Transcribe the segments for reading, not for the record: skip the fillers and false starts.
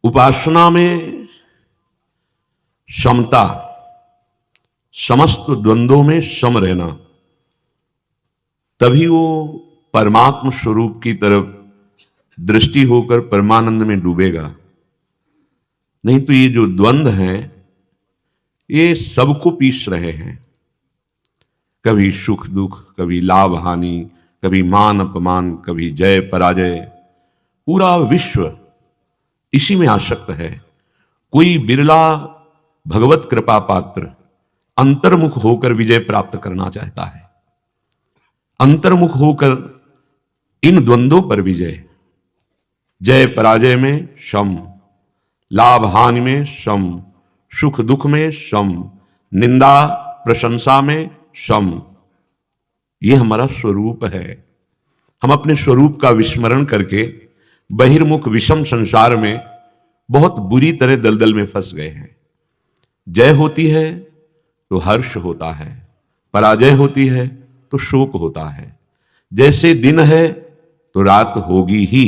उपासना में समता, समस्त द्वंद्वों में सम रहना, तभी वो परमात्म स्वरूप की तरफ दृष्टि होकर परमानंद में डूबेगा। नहीं तो ये जो द्वंद्व हैं ये सबको पीस रहे हैं। कभी सुख दुख, कभी लाभ हानि, कभी मान अपमान, कभी जय पराजय। पूरा विश्व इसी में आसक्त है। कोई बिरला भगवत कृपा पात्र अंतर्मुख होकर विजय प्राप्त करना चाहता है। अंतर्मुख होकर इन द्वंद्वों पर विजय, जय पराजय में सम, लाभ हानि में सम, सुख दुख में सम, निंदा प्रशंसा में सम। यह हमारा स्वरूप है। हम अपने स्वरूप का विस्मरण करके बहिर्मुख विषम संसार में बहुत बुरी तरह दलदल में फंस गए हैं। जय होती है तो हर्ष होता है, पराजय होती है तो शोक होता है। जैसे दिन है तो रात होगी ही,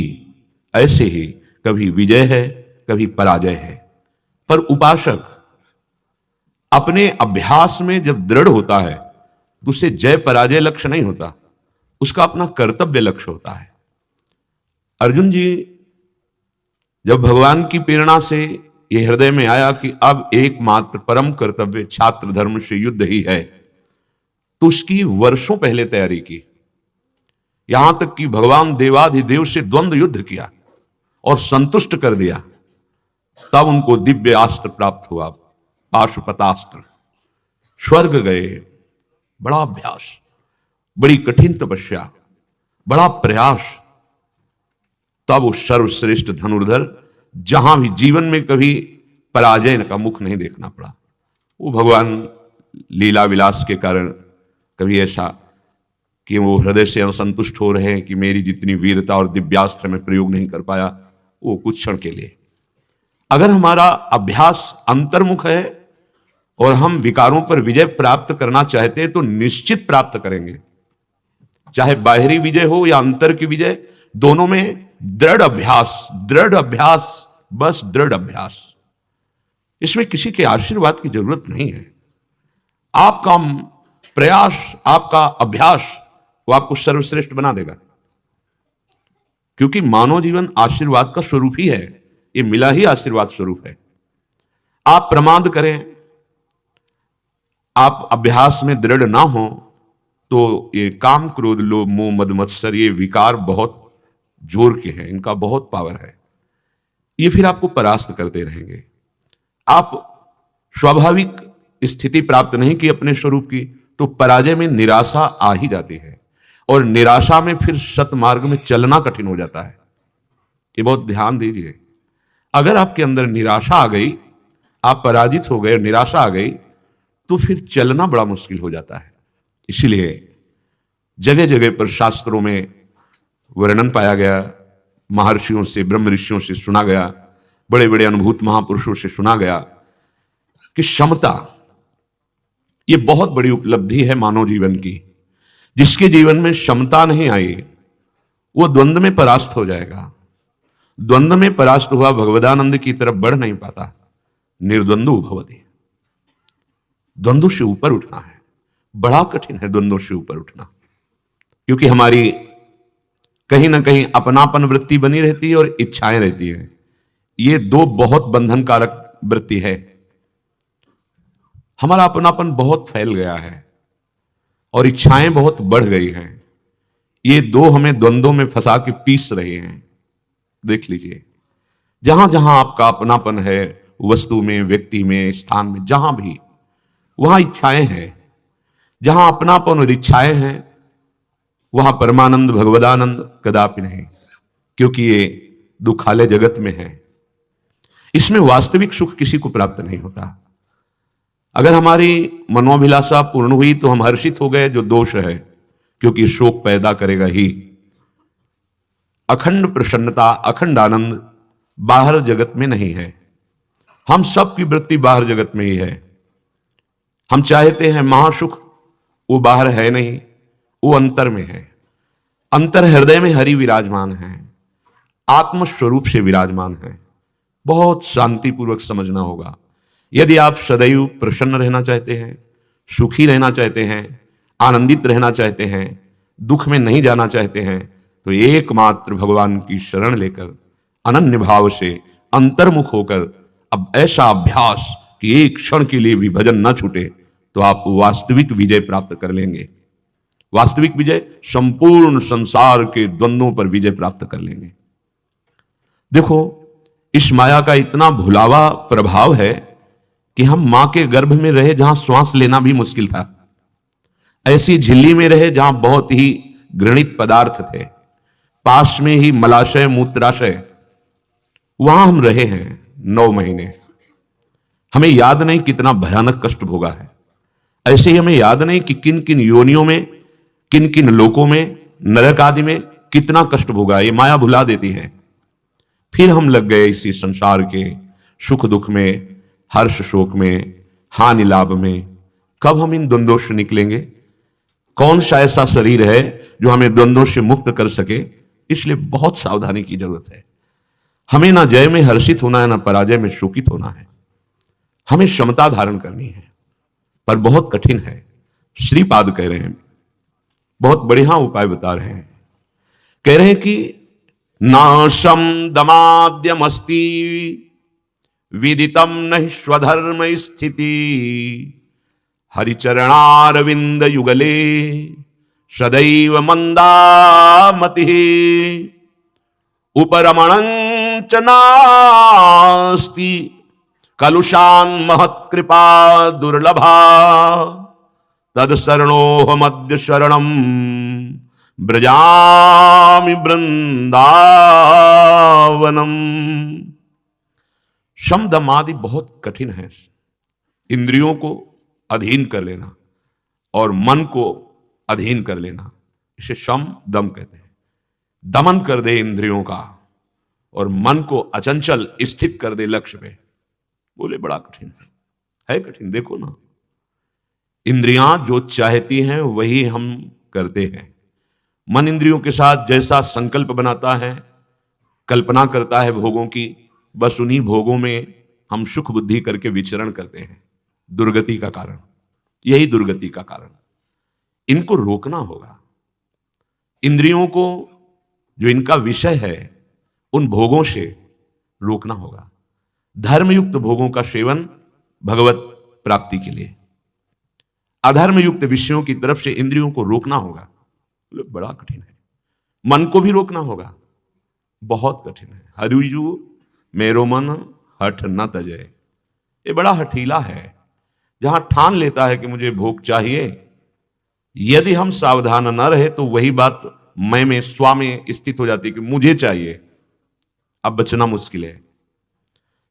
ऐसे ही कभी विजय है कभी पराजय है। पर उपासक अपने अभ्यास में जब दृढ़ होता है तो उसे जय पराजय लक्ष्य नहीं होता, उसका अपना कर्तव्य लक्ष्य होता है। अर्जुन जी जब भगवान की प्रेरणा से ये हृदय में आया कि अब एकमात्र परम कर्तव्य छात्र धर्म से युद्ध ही है, तो उसकी वर्षों पहले तैयारी की। यहां तक कि भगवान देवाधिदेव से द्वंद्व युद्ध किया और संतुष्ट कर दिया। तब उनको दिव्य अस्त्र प्राप्त हुआ, पाशुपतास्त्र। स्वर्ग गए। बड़ा अभ्यास, बड़ी कठिन तपस्या, बड़ा प्रयास, तब वो सर्वश्रेष्ठ धनुर्धर, जहां भी जीवन में कभी पराजय का मुख नहीं देखना पड़ा। वो भगवान लीला विलास के कारण कभी ऐसा कि वो हृदय से असंतुष्ट हो रहे हैं कि मेरी जितनी वीरता और दिव्यास्त्र में प्रयोग नहीं कर पाया, वो कुछ क्षण के लिए। अगर हमारा अभ्यास अंतर्मुख है और हम विकारों पर विजय प्राप्त करना चाहते हैं तो निश्चित प्राप्त करेंगे। चाहे बाहरी विजय हो या अंतर की विजय, दोनों में दृढ़ अभ्यास, दृढ़ अभ्यास, बस दृढ़ अभ्यास। इसमें किसी के आशीर्वाद की जरूरत नहीं है। आपका प्रयास, आपका अभ्यास वो आपको सर्वश्रेष्ठ बना देगा। क्योंकि मानव जीवन आशीर्वाद का स्वरूप ही है, ये मिला ही आशीर्वाद स्वरूप है। आप प्रमाद करें, आप अभ्यास में दृढ़ ना हो तो ये काम क्रोध लोभ मोह मद मत्सर, ये विकार बहुत जोर के हैं, इनका बहुत पावर है। ये फिर आपको परास्त करते रहेंगे। आप स्वाभाविक स्थिति प्राप्त नहीं की अपने स्वरूप की, तो पराजय में निराशा आ ही जाती है और निराशा में फिर सतमार्ग में चलना कठिन हो जाता है। ये बहुत ध्यान दीजिए। अगर आपके अंदर निराशा आ गई, आप पराजित हो गए और निराशा आ गई, तो फिर चलना बड़ा मुश्किल हो जाता है। इसलिए जगह जगह पर शास्त्रों में वर्णन पाया गया, महर्षियों से, ब्रह्म ऋषियों से सुना गया, बड़े बड़े अनुभूत महापुरुषों से सुना गया कि समता ये बहुत बड़ी उपलब्धि है मानव जीवन की। जिसके जीवन में समता नहीं आई वो द्वंद्व में परास्त हो जाएगा। द्वंद्व में परास्त हुआ भगवदानंद की तरफ बढ़ नहीं पाता। निर्द्वंद्व भवति। द्वंद्व से ऊपर उठना है, बड़ा कठिन है द्वंद्व से ऊपर उठना, क्योंकि हमारी कहीं ना कहीं अपनापन वृत्ति बनी रहती है और इच्छाएं रहती हैं। ये दो बहुत बंधनकारक वृत्ति है। हमारा अपनापन बहुत फैल गया है और इच्छाएं बहुत बढ़ गई हैं। ये दो हमें द्वंद्वों में फंसा के पीस रहे हैं। देख लीजिए, जहां जहां आपका अपनापन है, वस्तु में, व्यक्ति में, स्थान में, जहां भी, वहां इच्छाएं हैं। जहां अपनापन और इच्छाएं हैं वहां परमानंद भगवदानंद कदापि नहीं, क्योंकि ये दुखालय जगत में है। इसमें वास्तविक सुख किसी को प्राप्त नहीं होता। अगर हमारी मनोभिलाषा पूर्ण हुई तो हम हर्षित हो गए, जो दोष है, क्योंकि शोक पैदा करेगा ही। अखंड प्रसन्नता, अखंड आनंद बाहर जगत में नहीं है। हम सब की वृत्ति बाहर जगत में ही है। हम चाहते हैं महासुख, वो बाहर है नहीं, वो अंतर में है। अंतर हृदय में हरि विराजमान है, आत्म स्वरूप से विराजमान है। बहुत शांतिपूर्वक समझना होगा। यदि आप सदैव प्रसन्न रहना चाहते हैं, सुखी रहना चाहते हैं, आनंदित रहना चाहते हैं, दुख में नहीं जाना चाहते हैं, तो एकमात्र भगवान की शरण लेकर अनन्य भाव से अंतर्मुख होकर अब ऐसा अभ्यास कि एक क्षण के लिए भी भजन न छूटे, तो आप वास्तविक विजय प्राप्त कर लेंगे। वास्तविक विजय, संपूर्ण संसार के द्वंद्वों पर विजय प्राप्त कर लेंगे। देखो, इस माया का इतना भुलावा प्रभाव है कि हम मां के गर्भ में रहे जहां श्वास लेना भी मुश्किल था, ऐसी झिल्ली में रहे जहां बहुत ही घृणित पदार्थ थे, पास में ही मलाशय मूत्राशय, वहां हम रहे हैं 9 महीने। हमें याद नहीं कितना भयानक कष्ट भोगा है। ऐसे ही हमें याद नहीं कि किन किन योनियों में, किन किन लोकों में, नरक आदि में कितना कष्ट भोगा। ये माया भुला देती है। फिर हम लग गए इसी संसार के सुख दुख में, हर्ष शोक में, हानि लाभ में। कब हम इन द्वंद्वों से निकलेंगे? कौन सा ऐसा शरीर है जो हमें द्वंद्वों से मुक्त कर सके? इसलिए बहुत सावधानी की जरूरत है। हमें ना जय में हर्षित होना है, ना पराजय में शोकित होना है। हमें क्षमता धारण करनी है, पर बहुत कठिन है। श्रीपाद कह रहे हैं, बहुत बढ़िया उपाय बता रहे हैं। कह रहे हैं कि नाशम दमाद्यमस्ति विदितम नहि स्वधर्म स्थिति हरिचरणारविंद युगले सदैव मंदामति उपरमणं च नास्ति कलुषान् महत्कृपा दुर्लभा तत्शरणोऽहमद्य शरणं ब्रजामि वृंदावनम। शम दम आदि बहुत कठिन है। इंद्रियों को अधीन कर लेना और मन को अधीन कर लेना, इसे शम दम कहते हैं। दमन कर दे इंद्रियों का और मन को अचंचल स्थित कर दे लक्ष्य पे। बोले बड़ा कठिन है कठिन। देखो ना, इंद्रियां जो चाहती हैं वही हम करते हैं। मन इंद्रियों के साथ जैसा संकल्प बनाता है, कल्पना करता है भोगों की, बस उन्हीं भोगों में हम सुख बुद्धि करके विचरण करते हैं। दुर्गति का कारण, यही दुर्गति का कारण। इनको रोकना होगा। इंद्रियों को जो इनका विषय है उन भोगों से रोकना होगा। धर्मयुक्त भोगों का सेवन भगवत प्राप्ति के लिए, अधर्मयुक्त विषयों की तरफ से इंद्रियों को रोकना होगा। बड़ा कठिन है। मन को भी रोकना होगा, बहुत कठिन है। हरिजु मेरो मन हठ न तजय, ये बड़ा हठीला है। जहां ठान लेता है कि मुझे भोग चाहिए, यदि हम सावधान न रहे तो वही बात मैं में स्वा में स्थित हो जाती है कि मुझे चाहिए। अब बचना मुश्किल है।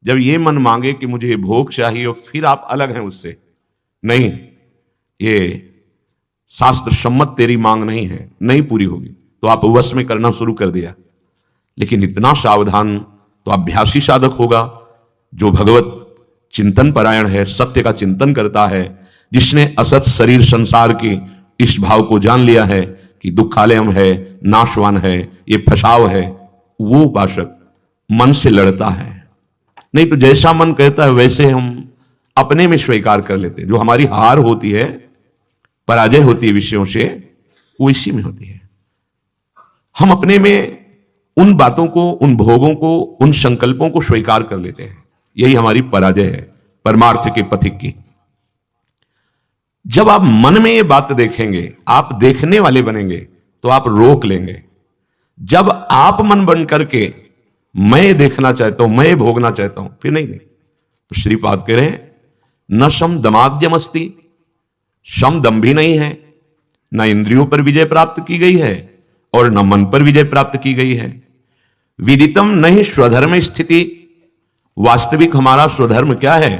जब ये मन मांगे कि मुझे ये भोग चाहिए और फिर आप अलग हैं उससे, नहीं, ये शास्त्र सम्मत तेरी मांग नहीं है, नहीं पूरी होगी, तो आप वश में करना शुरू कर दिया। लेकिन इतना सावधान तो अभ्यासी साधक होगा जो भगवत चिंतन परायण है, सत्य का चिंतन करता है, जिसने असत शरीर संसार के इस भाव को जान लिया है कि दुखालयम है, नाशवान है, ये फसाव है। वो उपासक मन से लड़ता है। नहीं तो जैसा मन कहता है वैसे हम अपने में स्वीकार कर लेते। जो हमारी हार होती है, पराजय होती है विषयों से, वो इसी में होती है। हम अपने में उन बातों को, उन भोगों को, उन संकल्पों को स्वीकार कर लेते हैं। यही हमारी पराजय है परमार्थ के पथिक की। जब आप मन में ये बात देखेंगे, आप देखने वाले बनेंगे, तो आप रोक लेंगे। जब आप मन बन करके मैं देखना चाहता हूं, मैं भोगना चाहता हूं, फिर नहीं। तो श्रीपाद कह रहे हैं न शम दमाद्यमस्ति, शम दम भी नहीं है, न इंद्रियों पर विजय प्राप्त की गई है और न मन पर विजय प्राप्त की गई है। विदितम नहीं स्वधर्म स्थिति, वास्तविक हमारा स्वधर्म क्या है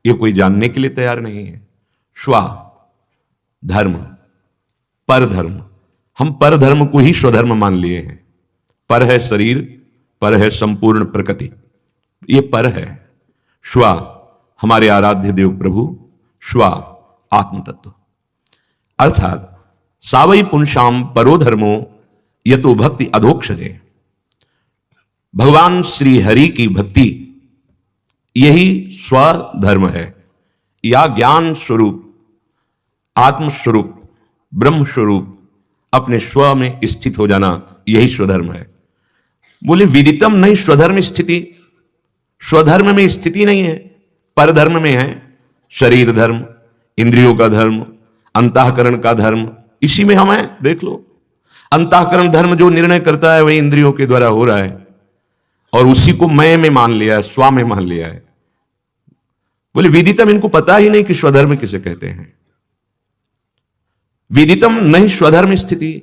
ये कोई जानने के लिए तैयार नहीं है। स्व धर्म, परधर्म, हम परधर्म को ही स्वधर्म मान लिए हैं। पर है शरीर, पर है संपूर्ण प्रकृति, ये पर है। स्व हमारे आराध्य देव प्रभु, स्व आत्म तत्व, अर्थात सावई पुंसाम परो धर्मो यतो भक्ति अधोक्षजे। भगवान श्री हरि की भक्ति यही स्वधर्म है, या ज्ञान स्वरूप, आत्म स्वरूप, ब्रह्म स्वरूप, अपने स्व में स्थित हो जाना, यही स्वधर्म है। बोले विदितम नहीं स्वधर्म स्थिति, स्वधर्म में स्थिति नहीं है, परधर्म में है। शरीर धर्म, इंद्रियों का धर्म, अंतःकरण का धर्म, इसी में हम हैं। देख लो, अंतःकरण धर्म जो निर्णय करता है वही इंद्रियों के द्वारा हो रहा है, और उसी को मैं में मान लिया है, स्वा में मान लिया है। बोले विदितम, इनको पता ही नहीं कि स्वधर्म किसे कहते हैं। विदितम नहीं स्वधर्म स्थिति,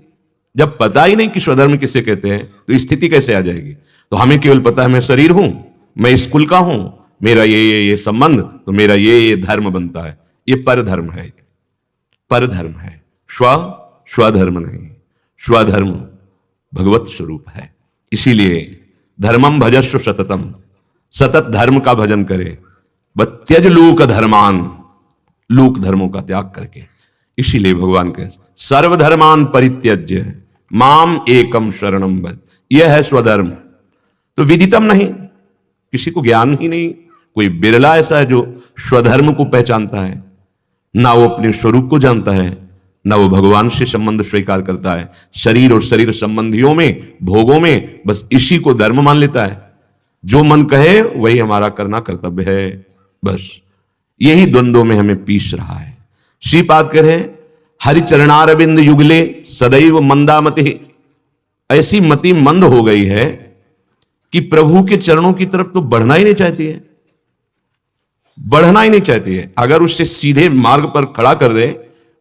जब पता ही नहीं कि स्वधर्म किसे कहते हैं तो स्थिति कैसे आ जाएगी। तो हमें केवल पता है मैं शरीर हूं, मैं इस कुल का हूं, मेरा ये संबंध, तो मेरा ये धर्म बनता है। ये परधर्म है, परधर्म है। स्वधर्म नहीं, स्वधर्म भगवत स्वरूप है। इसीलिए धर्मम भजस्व सततम, सतत धर्म का भजन करे, त्यज लोक धर्मान, लोक धर्मों का त्याग करके। इसीलिए भगवान के सर्वधर्मान परित्यज्य माम एकम शरणम भज, यह है स्वधर्म। तो विदितम नहीं, किसी को ज्ञान ही नहीं, कोई बिरला ऐसा है जो स्वधर्म को पहचानता है। ना वो अपने स्वरूप को जानता है, ना वो भगवान से संबंध स्वीकार करता है। शरीर और शरीर संबंधियों में, भोगों में बस इसी को धर्म मान लेता है। जो मन कहे वही हमारा करना कर्तव्य है, बस यही द्वंद्वों में हमें पीस रहा है। श्रीपाद कह रहे हरिचरणारविंद युगले सदैव मंदामति, ऐसी मति मंद हो गई है कि प्रभु के चरणों की तरफ तो बढ़ना ही नहीं चाहती है, बढ़ना ही नहीं चाहती है। अगर उससे सीधे मार्ग पर खड़ा कर दे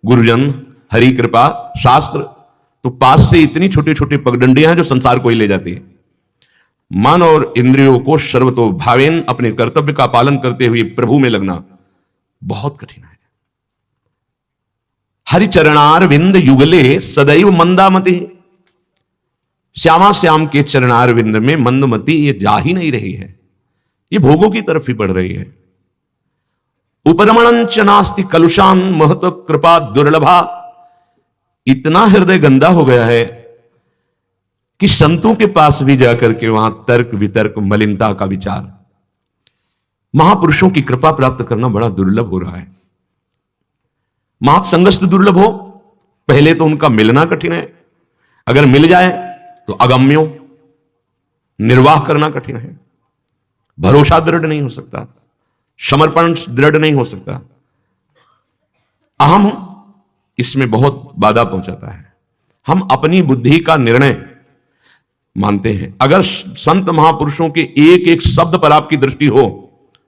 गुरुजन, हरि कृपा, शास्त्र, तो पास से इतनी छोटे छोटे पगडंडियां हैं जो संसार को ही ले जाती है। मन और इंद्रियों को सर्वतो भावेन अपने कर्तव्य का पालन करते हुए प्रभु में लगना बहुत कठिन है। हरिचरणार विंद युगले सदैव मंदामति, श्यामा श्याम के चरणार विंद में मंदमती ये जा ही नहीं रही है, ये भोगों की तरफ ही बढ़ रही है। उपरमणंच नास्ति कलुषान महत कृपा दुर्लभा, इतना हृदय गंदा हो गया है कि संतों के पास भी जाकर के वहां तर्क वितर्क, मलिनता का विचार, महापुरुषों की कृपा प्राप्त करना बड़ा दुर्लभ हो रहा है। महासंगस्त दुर्लभ हो, पहले तो उनका मिलना कठिन है, अगर मिल जाए तो अगम्यों, निर्वाह करना कठिन है, भरोसा दृढ़ नहीं हो सकता, समर्पण दृढ़ नहीं हो सकता, अहम इसमें बहुत बाधा पहुंचाता है। हम अपनी बुद्धि का निर्णय मानते हैं। अगर संत महापुरुषों के एक एक शब्द पर आपकी दृष्टि हो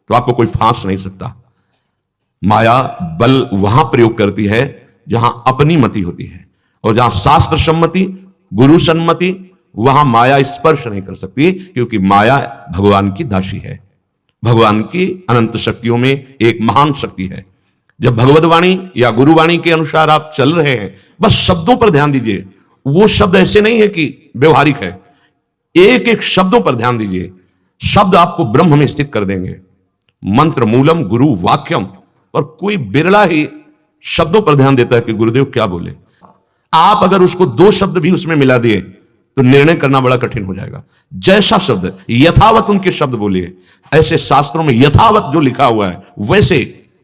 तो आपको कोई फांस नहीं सकता। माया बल वहां प्रयोग करती है जहां अपनी मति होती है, और जहां शास्त्र सम्मति, गुरु सम्मति, वहां माया स्पर्श नहीं कर सकती, क्योंकि माया भगवान की दासी है, भगवान की अनंत शक्तियों में एक महान शक्ति है। जब भगवत वाणी या गुरुवाणी के अनुसार आप चल रहे हैं, बस शब्दों पर ध्यान दीजिए। वो शब्द ऐसे नहीं है कि व्यवहारिक है, एक एक शब्दों पर ध्यान दीजिए, शब्द आपको ब्रह्म में स्थित कर देंगे। मंत्र मूलम गुरु वाक्यम, और कोई बिरला ही शब्दों पर ध्यान देता है कि गुरुदेव क्या बोले। आप अगर उसको दो शब्द भी उसमें मिला दिए तो निर्णय करना बड़ा कठिन हो जाएगा। जैसा शब्द यथावत उनके शब्द बोलिए, ऐसे शास्त्रों में यथावत जो लिखा हुआ है वैसे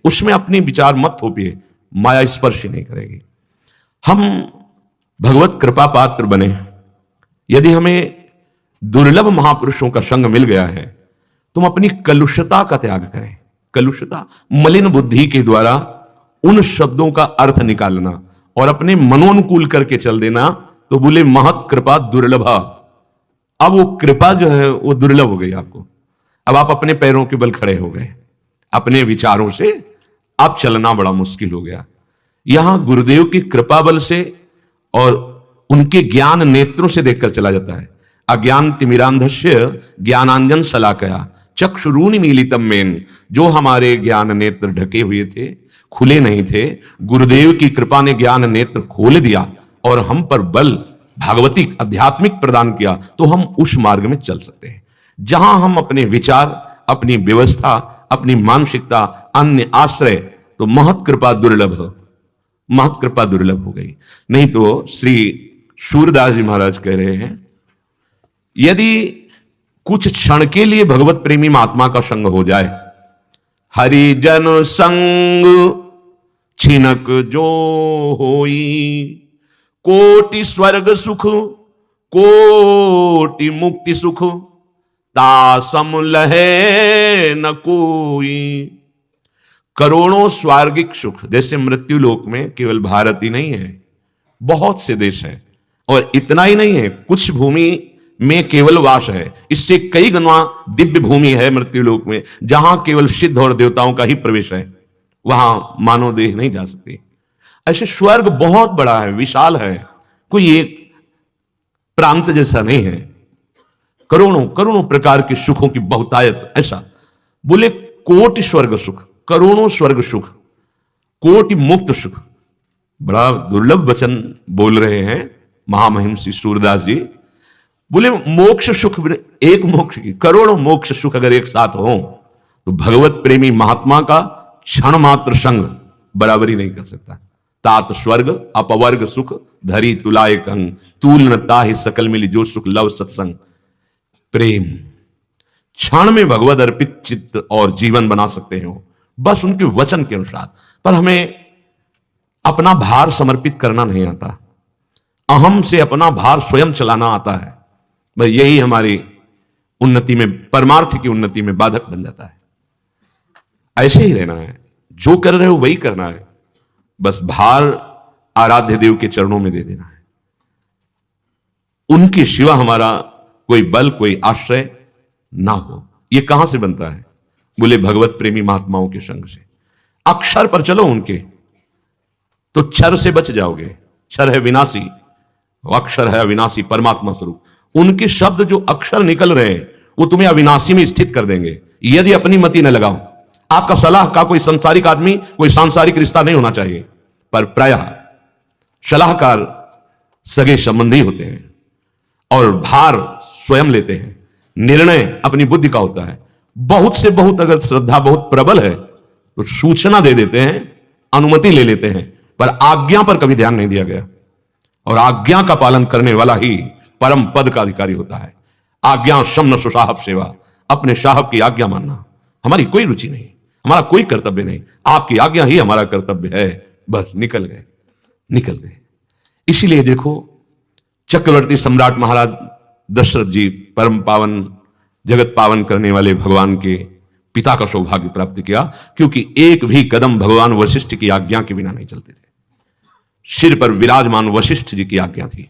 उसमें अपनी विचार मत थोपिए, माया स्पर्श ही नहीं करेगी। हम भगवत कृपा पात्र बने। यदि हमें दुर्लभ महापुरुषों का संग मिल गया है, तुम अपनी कलुषता का त्याग करें। कलुषता, मलिन बुद्धि के द्वारा उन शब्दों का अर्थ निकालना और अपने मनोनुकूल करके चल देना, तो बोले महत कृपा दुर्लभा। अब वो कृपा जो है वो दुर्लभ हो गई आपको। अब आप अपने पैरों के बल खड़े हो गए, अपने विचारों से अब चलना बड़ा मुश्किल हो गया। यहां गुरुदेव की कृपा बल से और उनके ज्ञान नेत्रों से देखकर चला जाता है। अज्ञान तिमिरांधस्य ज्ञानांजन शलाकया चक्षुरूनि मीलितम मेन, जो हमारे ज्ञान नेत्र ढके हुए थे, खुले नहीं थे, गुरुदेव की कृपा ने ज्ञान नेत्र खोल दिया और हम पर बल भागवतिक आध्यात्मिक प्रदान किया, तो हम उस मार्ग में चल सकते हैं जहां हम अपने विचार, अपनी व्यवस्था, अपनी मानसिकता, अन्य आश्रय, तो महत कृपा दुर्लभ, महत कृपा दुर्लभ हो गई। नहीं तो श्री सूरदास जी महाराज कह रहे हैं, यदि कुछ क्षण के लिए भगवत प्रेमी महात्मा का संग हो जाए हरिजन संग छिनक जो होई, कोटि स्वर्ग सुख कोटि मुक्ति सुख, तासम लहे न कोई। करोड़ों स्वार्गिक सुख, जैसे मृत्यु लोक में केवल भारत ही नहीं है, बहुत से देश हैं, और इतना ही नहीं है, कुछ भूमि में केवल वास है, इससे कई गुना दिव्य भूमि है मृत्यु लोक में, जहां केवल सिद्ध और देवताओं का ही प्रवेश है, वहां मानव देह नहीं जा सकती। ऐसे स्वर्ग बहुत बड़ा है, विशाल है, कोई एक प्रांत जैसा नहीं है। करोड़ों करोड़ों प्रकार के सुखों की बहुतायत, ऐसा बोले कोटि स्वर्ग सुख, करोड़ों स्वर्ग सुख, कोटि मुक्त सुख। बड़ा दुर्लभ वचन बोल रहे हैं महामहिम श्री सूरदास जी। बोले मोक्ष सुख, एक मोक्ष की करोड़ों मोक्ष सुख अगर एक साथ हो तो भगवत प्रेमी महात्मा का क्षण मात्र संग बराबरी नहीं कर सकता। तात स्वर्ग अपवर्ग सुख, धरी तुलाए कंग, तूल न ताहि सकल मिली जो सुख लव सत्संग। प्रेम क्षण में भगवत अर्पित चित्त और जीवन बना सकते हो, बस उनके वचन के अनुसार। पर हमें अपना भार समर्पित करना नहीं आता, अहम से अपना भार स्वयं चलाना आता है। बस यही हमारी उन्नति में, परमार्थ की उन्नति में बाधक बन जाता है। ऐसे ही रहना है, जो कर रहे हो वही करना है, बस भार आराध्य देव के चरणों में दे देना है। उनके सिवा हमारा कोई बल, कोई आश्रय ना हो। यह कहां से बनता है? बोले भगवत प्रेमी महात्माओं के संग से। अक्षर पर चलो उनके, तो क्षर से बच जाओगे। क्षर है विनाशी, अक्षर है अविनाशी, परमात्मा स्वरूप। उनके शब्द जो अक्षर निकल रहे हैं वो तुम्हें अविनाशी में स्थित कर देंगे, यदि अपनी मति न लगाओ। आपका सलाह का कोई संसारिक आदमी, कोई सांसारिक रिश्ता नहीं होना चाहिए, पर प्रायः सलाहकार सगे संबंधी होते हैं और भार स्वयं लेते हैं। निर्णय अपनी बुद्धि का होता है। बहुत से बहुत अगर श्रद्धा बहुत प्रबल है तो सूचना दे देते हैं, अनुमति ले लेते हैं, पर आज्ञा पर कभी ध्यान नहीं दिया गया। और आज्ञा का पालन करने वाला ही परम पद का अधिकारी होता है। आज्ञा शम्न सुसाहब सेवा, अपने साहब की आज्ञा मानना हमारी कोई रुचि नहीं, हमारा कोई कर्तव्य नहीं, आपकी आज्ञा ही हमारा कर्तव्य है। बस निकल गए, निकल गए। इसीलिए देखो, चक्रवर्ती सम्राट महाराज दशरथ जी परम पावन, जगत पावन करने वाले भगवान के पिता का सौभाग्य प्राप्त किया, क्योंकि एक भी कदम भगवान वशिष्ठ की आज्ञा के बिना नहीं चलते थे। सिर पर विराजमान वशिष्ठ जी की आज्ञा थी।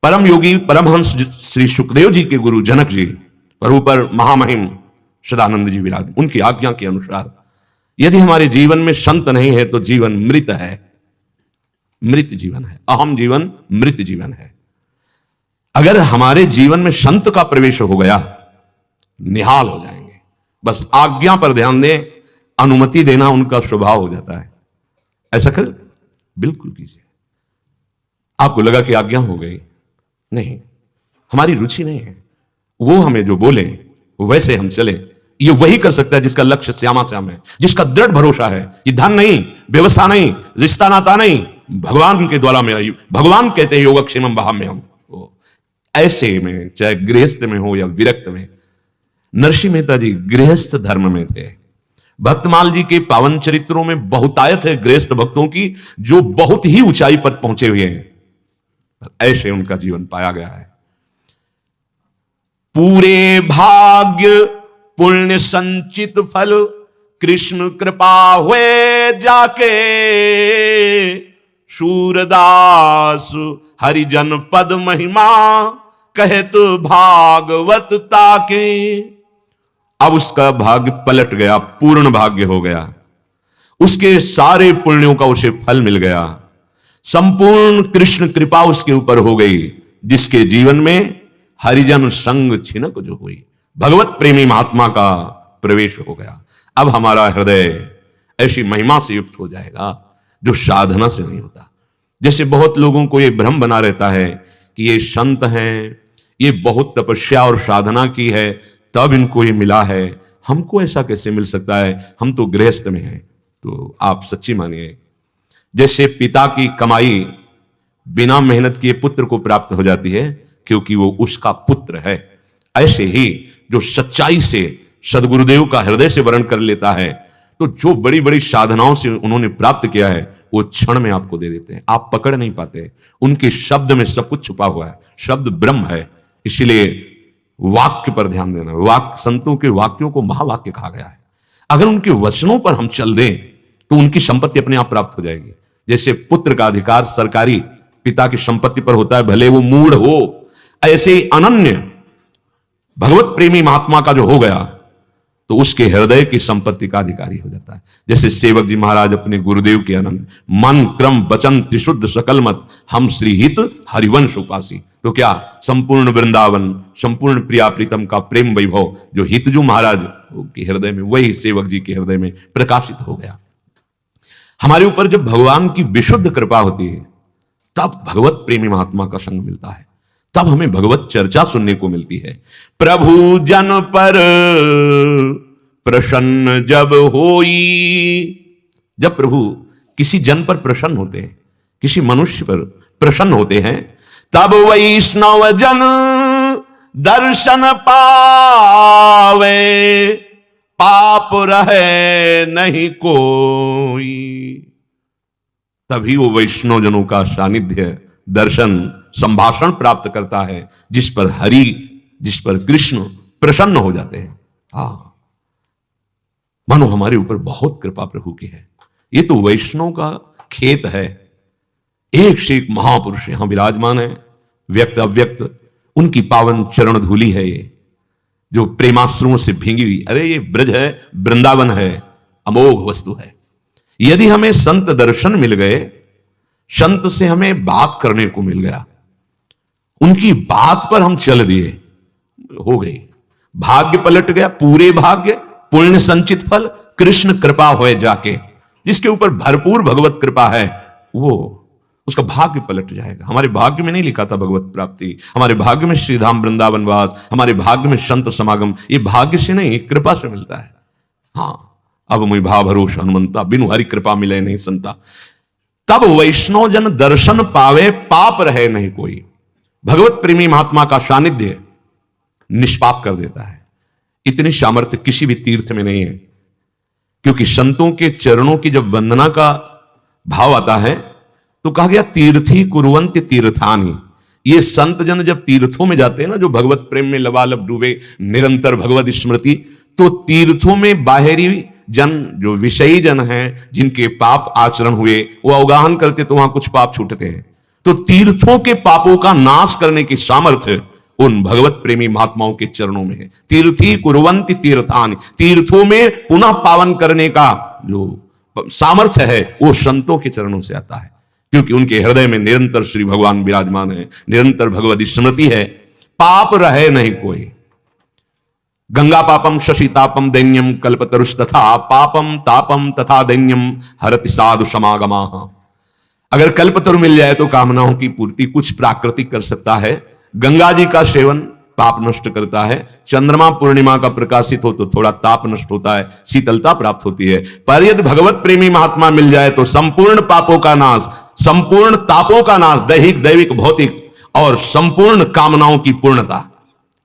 परम योगी परमहंस श्री सुखदेव जी के गुरु जनक जी और ऊपर महामहिम सदानंद जी विराज, उनकी आज्ञा के अनुसार। यदि हमारे जीवन में संत नहीं है तो जीवन मृत है, मृत जीवन है। अहम जीवन मृत जीवन है। अगर हमारे जीवन में संत का प्रवेश हो गया, निहाल हो जाएंगे। बस आज्ञा पर ध्यान दें, अनुमति देना उनका स्वभाव हो जाता है। ऐसा कर बिल्कुल कीजिए। आपको लगा कि आज्ञा हो गई, नहीं, हमारी रुचि नहीं है। वो हमें जो बोले वैसे हम चले। ये वही कर सकता है जिसका लक्ष्य श्यामा श्याम है, जिसका दृढ़ भरोसा है। ये धन नहीं, व्यवस्था नहीं, रिश्ता नाता नहीं, भगवान के द्वारा मेरा। भगवान कहते हैं योगक्षेमम वहाम्यहम्। ऐसे में, चाहे गृहस्थ में हो या विरक्त में। नरसिंह मेहता जी गृहस्थ धर्म में थे। भक्तमाल जी के पावन चरित्रों में बहुतायत है गृहस्थ भक्तों की, जो बहुत ही ऊंचाई पर पहुंचे हुए हैं। ऐसे उनका जीवन पाया गया है। पूरे भाग्य पुण्य संचित फल, कृष्ण कृपा हुए जाके, सूरदास हरिजन पद महिमा, कहत भागवत ताके। अब उसका भाग्य पलट गया, पूर्ण भाग्य हो गया। उसके सारे पुण्यों का उसे फल मिल गया। संपूर्ण कृष्ण कृपा उसके ऊपर हो गई, जिसके जीवन में हरिजन संग छिनक जो हुई, भगवत प्रेमी महात्मा का प्रवेश हो गया। अब हमारा हृदय ऐसी महिमा से युक्त हो जाएगा जो साधना से नहीं होता। जैसे बहुत लोगों को यह भ्रम बना रहता है कि ये संत हैं, ये बहुत तपस्या और साधना की है तब इनको ये मिला है, हमको ऐसा कैसे मिल सकता है, हम तो गृहस्थ में हैं। तो आप सच्ची मानिए, जैसे पिता की कमाई बिना मेहनत किए पुत्र को प्राप्त हो जाती है क्योंकि वो उसका पुत्र है, ऐसे ही जो सच्चाई से सदगुरुदेव का हृदय से वर्ण कर लेता है तो जो बड़ी बड़ी साधनाओं से उन्होंने प्राप्त किया है वो क्षण में आपको दे देते हैं, आप पकड़ नहीं पाते। उनके शब्द में सब कुछ छुपा हुआ है, शब्द ब्रह्म है। इसलिए वाक्य पर ध्यान देना, वाक्य, संतों के वाक्यों को महावाक्य कहा गया है। अगर उनके वचनों पर हम चल दें तो उनकी संपत्ति अपने आप प्राप्त हो जाएगी। जैसे पुत्र का अधिकार सरकारी पिता की संपत्ति पर होता है, भले वो मूढ़ हो, ऐसे ही अनन्य भगवत प्रेमी महात्मा का जो हो गया तो उसके हृदय की संपत्ति का अधिकारी हो जाता है। जैसे सेवक जी महाराज अपने गुरुदेव के अनन्य, मन क्रम वचन त्रिशुद्ध सकल मत हम श्री हित हरिवंश उपासी। तो क्या संपूर्ण वृंदावन, संपूर्ण प्रिया प्रीतम का प्रेम वैभव जो हितजू महाराज के हृदय में, वही सेवक जी के हृदय में प्रकाशित हो गया। हमारे ऊपर जब भगवान की विशुद्ध कृपा होती है तब भगवत प्रेमी महात्मा का संग मिलता है, तब हमें भगवत चर्चा सुनने को मिलती है। प्रभु जन पर प्रसन्न जब होई, जब प्रभु किसी जन पर प्रसन्न होते हैं, किसी मनुष्य पर प्रसन्न होते हैं, तब वैष्णव जन दर्शन पावे, पाप रहे नहीं कोई। तभी वो वैष्णव जनों का सानिध्य, दर्शन, संभाषण प्राप्त करता है जिस पर हरि, जिस पर कृष्ण प्रसन्न हो जाते हैं। मानो हमारे ऊपर बहुत कृपा प्रभु की है। ये तो वैष्णव का खेत है। एक से एक महापुरुष यहां विराजमान है, व्यक्त अव्यक्त, उनकी पावन चरण धूली है ये जो प्रेमाश्रुओं से भींगी हुई। अरे ये ब्रज है, वृंदावन है, अमोघ वस्तु है। यदि हमें संत दर्शन मिल गए, संत से हमें बात करने को मिल गया, उनकी बात पर हम चल दिए, हो गई, भाग्य पलट गया, पूरे भाग्य, पुण्य संचित फल, कृष्ण कृपा होए जाके। जिसके ऊपर भरपूर भगवत कृपा है वो, उसका भाग्य पलट जाएगा। हमारे भाग्य में नहीं लिखा था भगवत प्राप्ति, हमारे भाग्य में श्रीधाम वृंदावन वास, हमारे भाग्य में संत समागम, ये भाग्य से नहीं, कृपा से मिलता है। हाँ, अब मुझे भाव भरोस हनुमंता, बिनु हरि कृपा मिले नहीं संता। तब वैष्णव जन दर्शन पावे, पाप रहे नहीं कोई। भगवत प्रेमी महात्मा का सानिध्य निष्पाप कर देता है। इतनी सामर्थ्य किसी भी तीर्थ में नहीं है, क्योंकि संतों के चरणों की जब वंदना का भाव आता है तो कहा गया तीर्थी कुर्वन्ति तीर्थानि। ये संत जन जब तीर्थों में जाते हैं ना, जो भगवत प्रेम में लबालब डूबे, निरंतर भगवत स्मृति, तो तीर्थों में बाहरी जन, जो विषयी जन हैं, जिनके पाप आचरण हुए, वो अवगाहन करते तो वहां कुछ पाप छूटते हैं। तो तीर्थों के पापों का नाश करने की सामर्थ्य उन भगवत प्रेमी महात्माओं के चरणों में है। तीर्थी कुर्वन्ति तीर्थानि, तीर्थों में पुनः पावन करने का जो सामर्थ्य है वो संतों के चरणों से आता है, क्योंकि उनके हृदय में निरंतर श्री भगवान विराजमान है, निरंतर भगवत स्मृति है। पाप रहे नहीं कोई। गंगा पापम शशितापम दैन्यम कल्पतरुस्तथा पापम तापम तथा दैन्यम हरति साधु समागमाः। अगर कल्पतरु मिल जाए तो कामनाओं की पूर्ति कुछ प्राकृतिक कर सकता है। गंगा जी का सेवन पाप नष्ट करता है। चंद्रमा पूर्णिमा का प्रकाशित हो तो थोड़ा ताप नष्ट होता है, शीतलता प्राप्त होती है। पर यदि भगवत प्रेमी महात्मा मिल जाए तो संपूर्ण पापों का नाश, संपूर्ण तापों का नाश, दैहिक दैविक भौतिक, और संपूर्ण कामनाओं की पूर्णता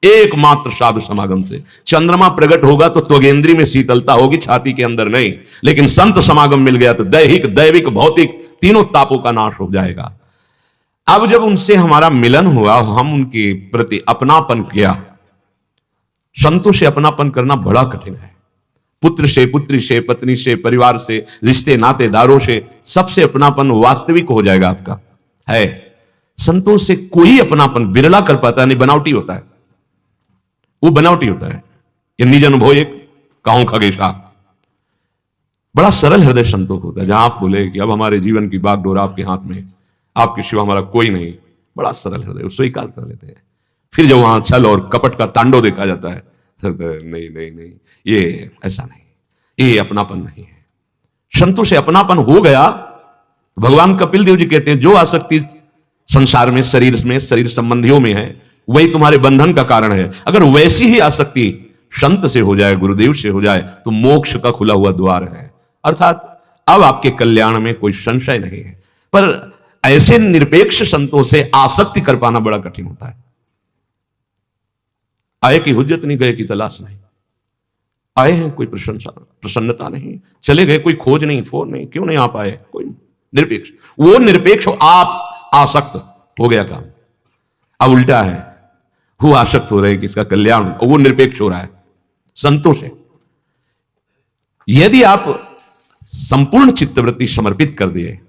एकमात्र साधु समागम से। चंद्रमा प्रकट होगा तो त्वगेंद्री में शीतलता होगी, छाती के अंदर नहीं। लेकिन संत समागम मिल गया तो दैहिक दैविक भौतिक तीनों तापों का नाश हो जाएगा। अब जब उनसे हमारा मिलन हुआ, हम उनके प्रति अपनापन किया। संतों से अपनापन करना बड़ा कठिन है। पुत्र से, पुत्री से, पत्नी से, परिवार से, रिश्ते नातेदारों से, सबसे अपनापन वास्तविक हो जाएगा आपका। है संतों से कोई अपनापन बिरला कर पाता है, नहीं, बनावटी होता है, वो बनावटी होता है। ये निज अनुभव एक कहूं खगेशा, बड़ा सरल हृदय संतों को होता है। जहां आप बोले कि अब हमारे जीवन की बागडोर आपके हाथ में, आपके सिवा हमारा कोई नहीं, बड़ा सरल हृदय स्वीकार कर लेते हैं। फिर जब वहां छल और कपट का तांडव देखा जाता है तो नहीं नहीं नहीं, ये ऐसा नहीं, ये अपनापन नहीं है। संतों से अपनापन हो गया। भगवान कपिल देव जी कहते हैं जो आसक्ति संसार में, शरीर में, शरीर संबंधियों में है, वही तुम्हारे बंधन का कारण है। अगर वैसी ही आसक्ति संत से हो जाए, गुरुदेव से हो जाए, तो मोक्ष का खुला हुआ द्वार है। अर्थात अब आपके कल्याण में कोई संशय नहीं है। पर ऐसे निरपेक्ष संतों से आसक्ति कर पाना बड़ा कठिन होता है। आए की हुज्जत नहीं, गए की तलाश नहीं। आए हैं, कोई प्रसन्नता नहीं, चले गए, कोई खोज नहीं, फोन नहीं, क्यों नहीं आ पाए, कोई निरपेक्ष। वो निरपेक्ष हो, आप आसक्त, हो गया काम। अब उल्टा है, वो आसक्त हो रहे कि इसका कल्याण, और वो निरपेक्ष हो रहा है संतों से। यदि आप संपूर्ण चित्तवृत्ति समर्पित कर दिए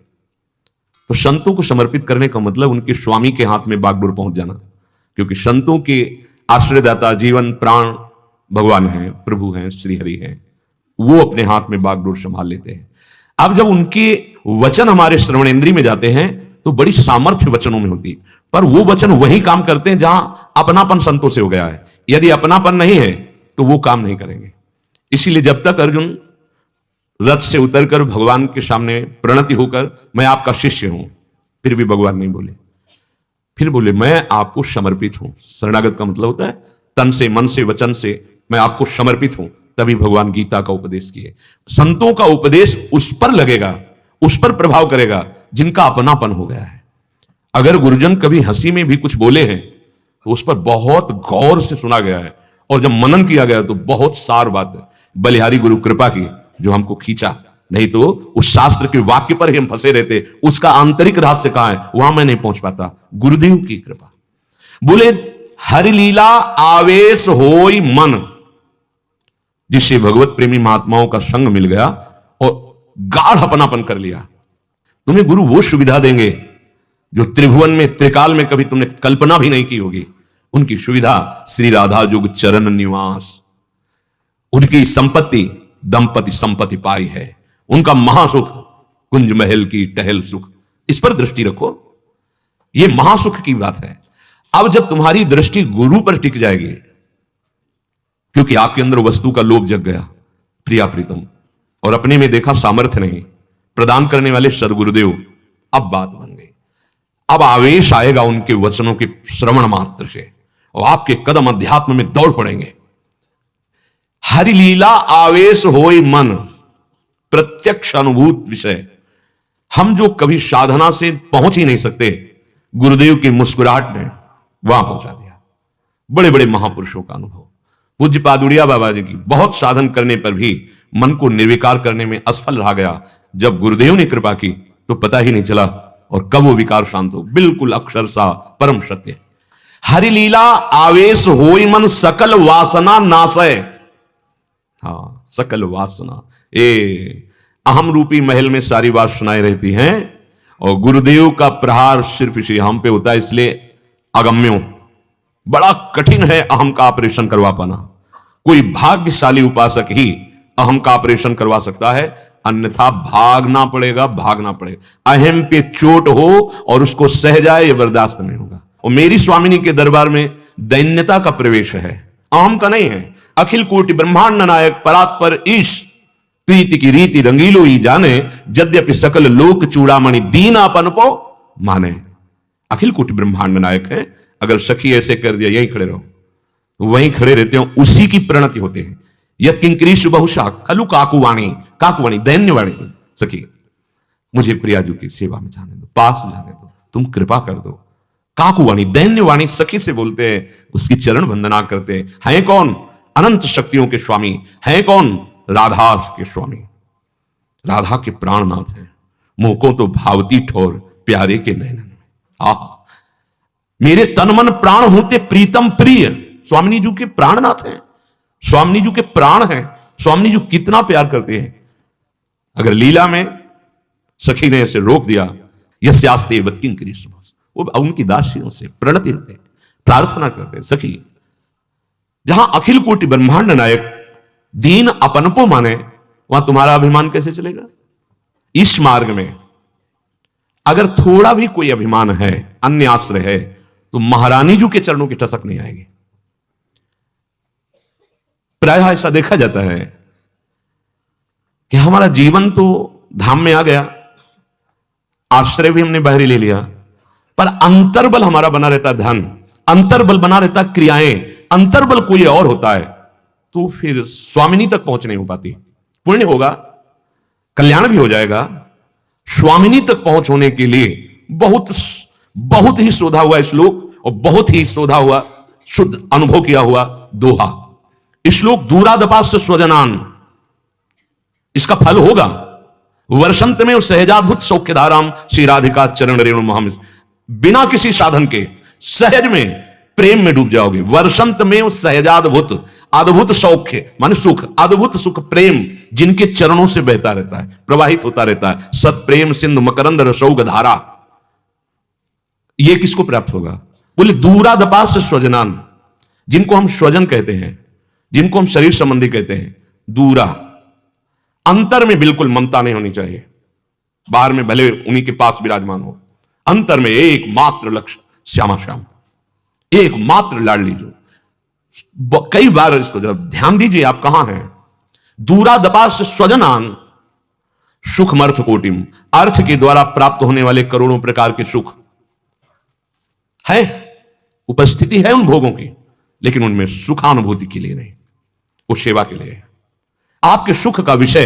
तो संतों को समर्पित करने का मतलब उनके स्वामी के हाथ में बागडोर पहुंच जाना, क्योंकि संतों के आश्रयदाता जीवन प्राण भगवान हैं, प्रभु हैं, श्री हरि हैं, वो अपने हाथ में बागडोर संभाल लेते हैं। अब जब उनके वचन हमारे श्रवण इंद्री में जाते हैं तो बड़ी सामर्थ्य वचनों में होती है, पर वो वचन वही काम करते हैं जहां अपनापन संतों से हो गया है। यदि अपनापन नहीं है तो वो काम नहीं करेंगे। इसीलिए जब तक अर्जुन रथ से उतरकर भगवान के सामने प्रणति होकर मैं आपका शिष्य हूं, फिर भी भगवान नहीं बोले, फिर बोले मैं आपको समर्पित हूं। शरणागत का मतलब होता है तन से, मन से, वचन से मैं आपको समर्पित हूं। तभी भगवान गीता का उपदेश किए। संतों का उपदेश उस पर लगेगा, उस पर प्रभाव करेगा जिनका अपनापन हो गया है। अगर गुरुजन कभी हंसी में भी कुछ बोले हैं तो उस पर बहुत गौर से सुना गया है, और जब मनन किया गया तो बहुत सार बात है। बलिहारी गुरु कृपा की जो हमको खींचा, नहीं तो उस शास्त्र के वाक्य पर ही हम फंसे रहते। उसका आंतरिक रहस्य कहां है वहां मैं नहीं पहुंच पाता। गुरुदेव की कृपा। बोले हरि लीला आवेश होई मन, जिससे भगवत प्रेमी महात्माओं का संग मिल गया और गाढ़ अपनापन कर लिया। तुम्हें गुरु वो सुविधा देंगे जो त्रिभुवन में, त्रिकाल में कभी तुमने कल्पना भी नहीं की होगी। उनकी सुविधा श्री राधा जुग चरण निवास, उनकी संपत्ति दंपति संपत्ति पाई है, उनका महासुख कुंज महल की टहल सुख। इस पर दृष्टि रखो, यह महासुख की बात है। अब जब तुम्हारी दृष्टि गुरु पर टिक जाएगी, क्योंकि आपके अंदर वस्तु का लोभ जग गया, प्रिया प्रीतम, और अपने में देखा सामर्थ्य नहीं, प्रदान करने वाले सदगुरुदेव, अब बात बन गई। अब आवेश आएगा उनके वचनों के श्रवण मात्र से, और आपके कदम अध्यात्म में दौड़ पड़ेंगे। हरि लीला आवेश होय मन, प्रत्यक्ष अनुभूत विषय। हम जो कभी साधना से पहुंच ही नहीं सकते, गुरुदेव की मुस्कुराहट ने वहां पहुंचा दिया। बड़े बड़े महापुरुषों का अनुभव, पूज्य पादुड़िया बाबा जी की, बहुत साधन करने पर भी मन को निर्विकार करने में असफल रहा गया। जब गुरुदेव ने कृपा की तो पता ही नहीं चला, और कब वो विकार शांत हो, बिल्कुल अक्षरशः परम सत्य। हरि लीला आवेश होय मन, सकल वासना नाशय। हाँ, सकल वासना, अहम रूपी महल में सारी वासनाएं रहती हैं, और गुरुदेव का प्रहार सिर्फ इसी हम पे होता है। इसलिए अगम्यों, बड़ा कठिन है अहम का ऑपरेशन करवा पाना। कोई भाग्यशाली उपासक ही अहम का ऑपरेशन करवा सकता है, अन्यथा भागना पड़ेगा, भागना पड़ेगा। अहम पे चोट हो और उसको सह जाए, यह बर्दाश्त नहीं होगा। और मेरी स्वामिनी के दरबार में दैन्यता का प्रवेश है, अहम का नहीं है। अखिल कोटि ब्रह्मांड नायक परात्पर ईश, प्रीति की रीति रंगीलो ही जाने, यद्यपि सकल लोक चूड़ामणि दीनापन को माने। अखिल कोटि ब्रह्मांड नायक है। अगर सखी ऐसे कर दिया, यहीं खड़े रहो, तो वहीं खड़े रहते हो, उसी की प्रणति होते हैं। यद किंकरीषु बहुशा खलु काकुवाणी, काकुवाणी दैन्यवाणी। सखी मुझे प्रियाजू की सेवा में जाने दो, पास जाने दो, तुम कृपा कर दो। काकुवाणी दैन्यवाणी सखी से बोलते हैं, उसकी चरण वंदना करते हैं। कौन? अनंत शक्तियों के स्वामी हैं। कौन? राधा के स्वामी, राधा के प्राणनाथ हैं। मुंह को तो भावती ठोर प्यारे के नयन में, आहा मेरे तन मन प्राण होते प्रीतम प्रिय। स्वामिनी जी के प्राणनाथ हैं, स्वामिनी जी के प्राण हैं। स्वामिनी जी कितना प्यार करते हैं। अगर लीला में सखी ने ऐसे रोक दिया, यस्यास्ते वत्किंकरीषु, वो उनकी दासियों से प्रणति होते हैं, प्रार्थना करते हैं। सखी, जहां अखिल कोटि ब्रह्मांड नायक दीन अपनपो माने, वहां तुम्हारा अभिमान कैसे चलेगा? इस मार्ग में अगर थोड़ा भी कोई अभिमान है, अन्य आश्रय है, तो महारानी जी के चरणों की टसक नहीं आएगी। प्रायः ऐसा देखा जाता है कि हमारा जीवन तो धाम में आ गया, आश्रय भी हमने बाहरी ले लिया, पर अंतर्बल हमारा बना रहता धन, अंतर्बल बना रहता क्रियाएं, अंतर्बल कोई और होता है, तो फिर स्वामिनी तक पहुंच नहीं हो पाती। पुण्य होगा, कल्याण भी हो जाएगा। स्वामिनी तक पहुंच होने के लिए बहुत बहुत ही शोधा हुआ श्लोक, और बहुत ही शोधा हुआ, शुद्ध अनुभव किया हुआ दोहा। श्लोक दूरादपास्य स्वजनान, इसका फल होगा वर्षंत में सहजाद्भुत सौख्यधाराम श्री राधिका चरण रेणु महाम। बिना किसी साधन के सहज में प्रेम में डूब जाओगे। वर्षंत में सहजाद्भुत, अद्भुत सौख्य माने सुख, अद्भुत सुख प्रेम जिनके चरणों से बहता रहता है, प्रवाहित होता रहता है। सत प्रेम सिंधु मकरंद रसौग धारा, यह किसको प्राप्त होगा? बोले दूरादपास्य स्वजनान, जिनको हम स्वजन कहते हैं, जिनको हम शरीर संबंधी कहते हैं, दूरा, अंतर में बिल्कुल ममता नहीं होनी चाहिए। बाहर में भले उन्हीं के पास विराजमान हो, अंतर में एकमात्र लक्ष्य श्यामा श्याम, एकमात्र लाडली। जो कई बार इसको जरा ध्यान दीजिए, आप कहां हैं? दूरादपास्य स्वजनान सुखमर्थ कोटिम, अर्थ के द्वारा प्राप्त होने वाले करोड़ों प्रकार के सुख है, उपस्थिति है उन भोगों की, लेकिन उनमें सुखानुभूति के लिए नहीं, वो सेवा के लिए है। आपके सुख का विषय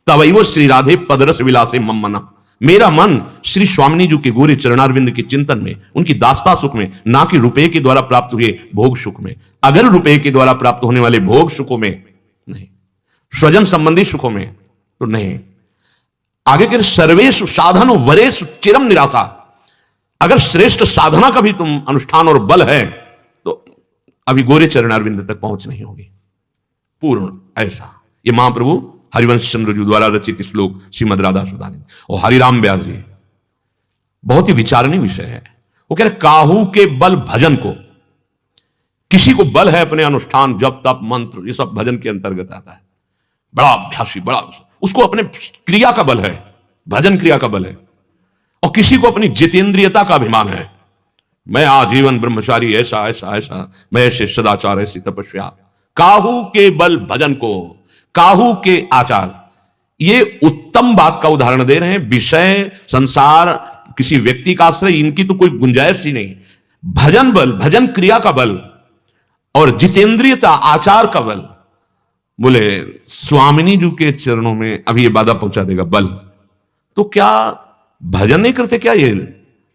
तवैव श्री राधे पदरस विलासे मम्मना, मेरा मन श्री स्वामिनी जी के गोरे चरणारविंद के चिंतन में, उनकी दास्ता सुख में, ना कि रुपए के द्वारा प्राप्त हुए भोग सुख में। अगर रुपए के द्वारा प्राप्त होने वाले भोग सुखों में नहीं, स्वजन संबंधी सुखों में तो नहीं। आगे के सर्वेषु साधन वरेषु चिरम निराशा, अगर श्रेष्ठ साधना का भी तुम अनुष्ठान और बल है तो अभी गोरे चरणारविंद तक पहुंच नहीं होगी पूर्ण। ऐसा ये महाप्रभु हरिवंश चंद्र जी द्वारा रचित श्लोक श्रीमद राधा सुधानी और हरिराम व्यास जी, बहुत ही विचारणीय विषय है। वो कह रहे काहू के बल भजन को, किसी को बल है अपने अनुष्ठान जप तप मंत्र ये सब भजन के अंतर्गत आता है, बड़ा अभ्यासी, बड़ा उसको अपने क्रिया का बल है, भजन क्रिया का बल है। और किसी को अपनी जितेंद्रियता का अभिमान है, मैं आजीवन ब्रह्मचारी, ऐसा ऐसा ऐसा, मैं ऐसे सदाचार, ऐसी तपस्या। काहू के बल भजन को, काहू के आचार, ये उत्तम बात का उदाहरण दे रहे हैं। विषय संसार किसी व्यक्ति का आश्रय, इनकी तो कोई गुंजाइश ही नहीं। भजन बल, भजन क्रिया का बल और जितेंद्रियता आचार का बल। बोले स्वामिनी जी के चरणों में अभी ये बाधा पहुंचा देगा बल, तो क्या भजन नहीं करते क्या ये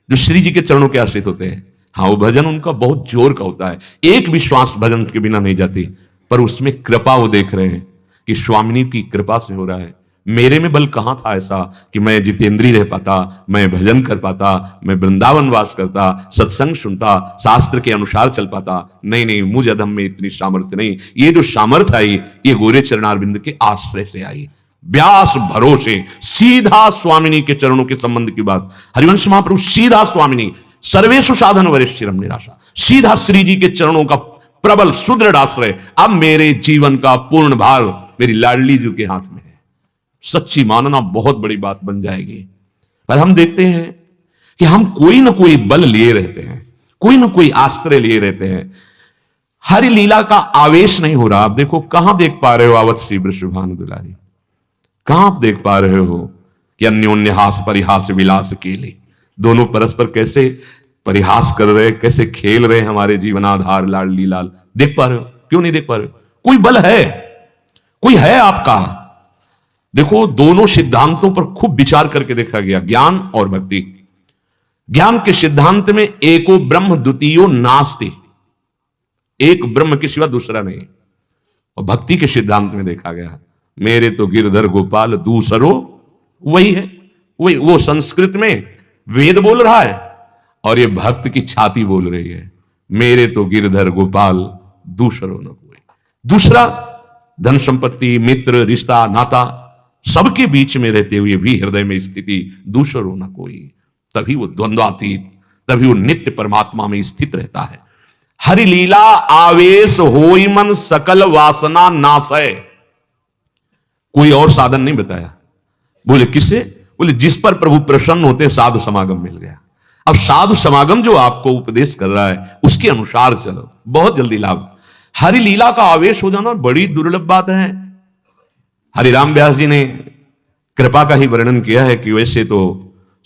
जो श्री जी के चरणों के आश्रित होते हैं? हाँ, वो भजन उनका बहुत जोर का होता है, एक विश्वास भजन के बिना नहीं जाती, पर उसमें कृपा वो देख रहे हैं कि स्वामिनी की कृपा से हो रहा है। मेरे में बल कहां था ऐसा कि मैं जितेंद्रिय रह पाता, मैं भजन कर पाता, मैं वृंदावन वास करता, सत्संग सुनता, शास्त्र के अनुसार चल पाता। नहीं नहीं, मुझ अधम में इतनी सामर्थ्य नहीं। ये जो सामर्थ्य आई ये गोरे चरणारविंद के आश्रय से आई, व्यास भरोसे, सीधा स्वामिनी के चरणों के संबंध की बात। हरिवंश महाप्रभु सीधा स्वामिनी, सर्वेषु साधन वरिष्ठिरम निराशा, सीधा श्री जी के चरणों का प्रबल सुदृढ़ आश्रय। अब मेरे जीवन का पूर्ण भार मेरी लाडली जी के हाथ में है। सच्ची मानना बहुत बड़ी बात बन जाएगी। पर हम देखते हैं कि हम कोई ना कोई बल लिए रहते हैं, कोई ना कोई आश्रय लिए रहते हैं, हरि लीला का आवेश नहीं हो रहा। आप देखो कहां देख पा रहे हो आवत श्री वृषभानु दुलारी, कहां आप देख पा रहे हो कि अन्योन्य हास परिहास विलास केले, दोनों परस्पर कैसे परिहास कर रहे, कैसे खेल रहे हैं हमारे जीवनाधार लाडली लाल। देख पा रहे हो? क्यों नहीं देख पा रहे हो? कोई बल है, कोई है आपका। देखो दोनों सिद्धांतों पर खूब विचार करके देखा गया, ज्ञान और भक्ति। ज्ञान के सिद्धांत में एको ब्रह्म द्वितीयो नास्ति, एक ब्रह्म के सिवा दूसरा नहीं। और भक्ति के सिद्धांत में देखा गया मेरे तो गिरधर गोपाल दूसरो वही है। वही वो संस्कृत में वेद बोल रहा है और ये भक्त की छाती बोल रही है, मेरे तो गिरधर गोपाल दूसरो न कोई। दूसरा धन संपत्ति मित्र रिश्ता नाता सबके बीच में रहते हुए भी हृदय में स्थिति दूसरो न कोई, तभी वो द्वंद्वातीत, तभी वो नित्य परमात्मा में स्थित रहता है। हरि लीला आवेश होई मन सकल वासना नासय। कोई और साधन नहीं बताया। बोले किससे? बोले जिस पर प्रभु प्रसन्न होते साधु समागम मिल गया। अब साधु समागम जो आपको उपदेश कर रहा है उसके अनुसार चलो, बहुत जल्दी लाभ। हरि लीला का आवेश हो जाना बड़ी दुर्लभ बात है। हरिराम व्यास जी ने कृपा का ही वर्णन किया है कि वैसे तो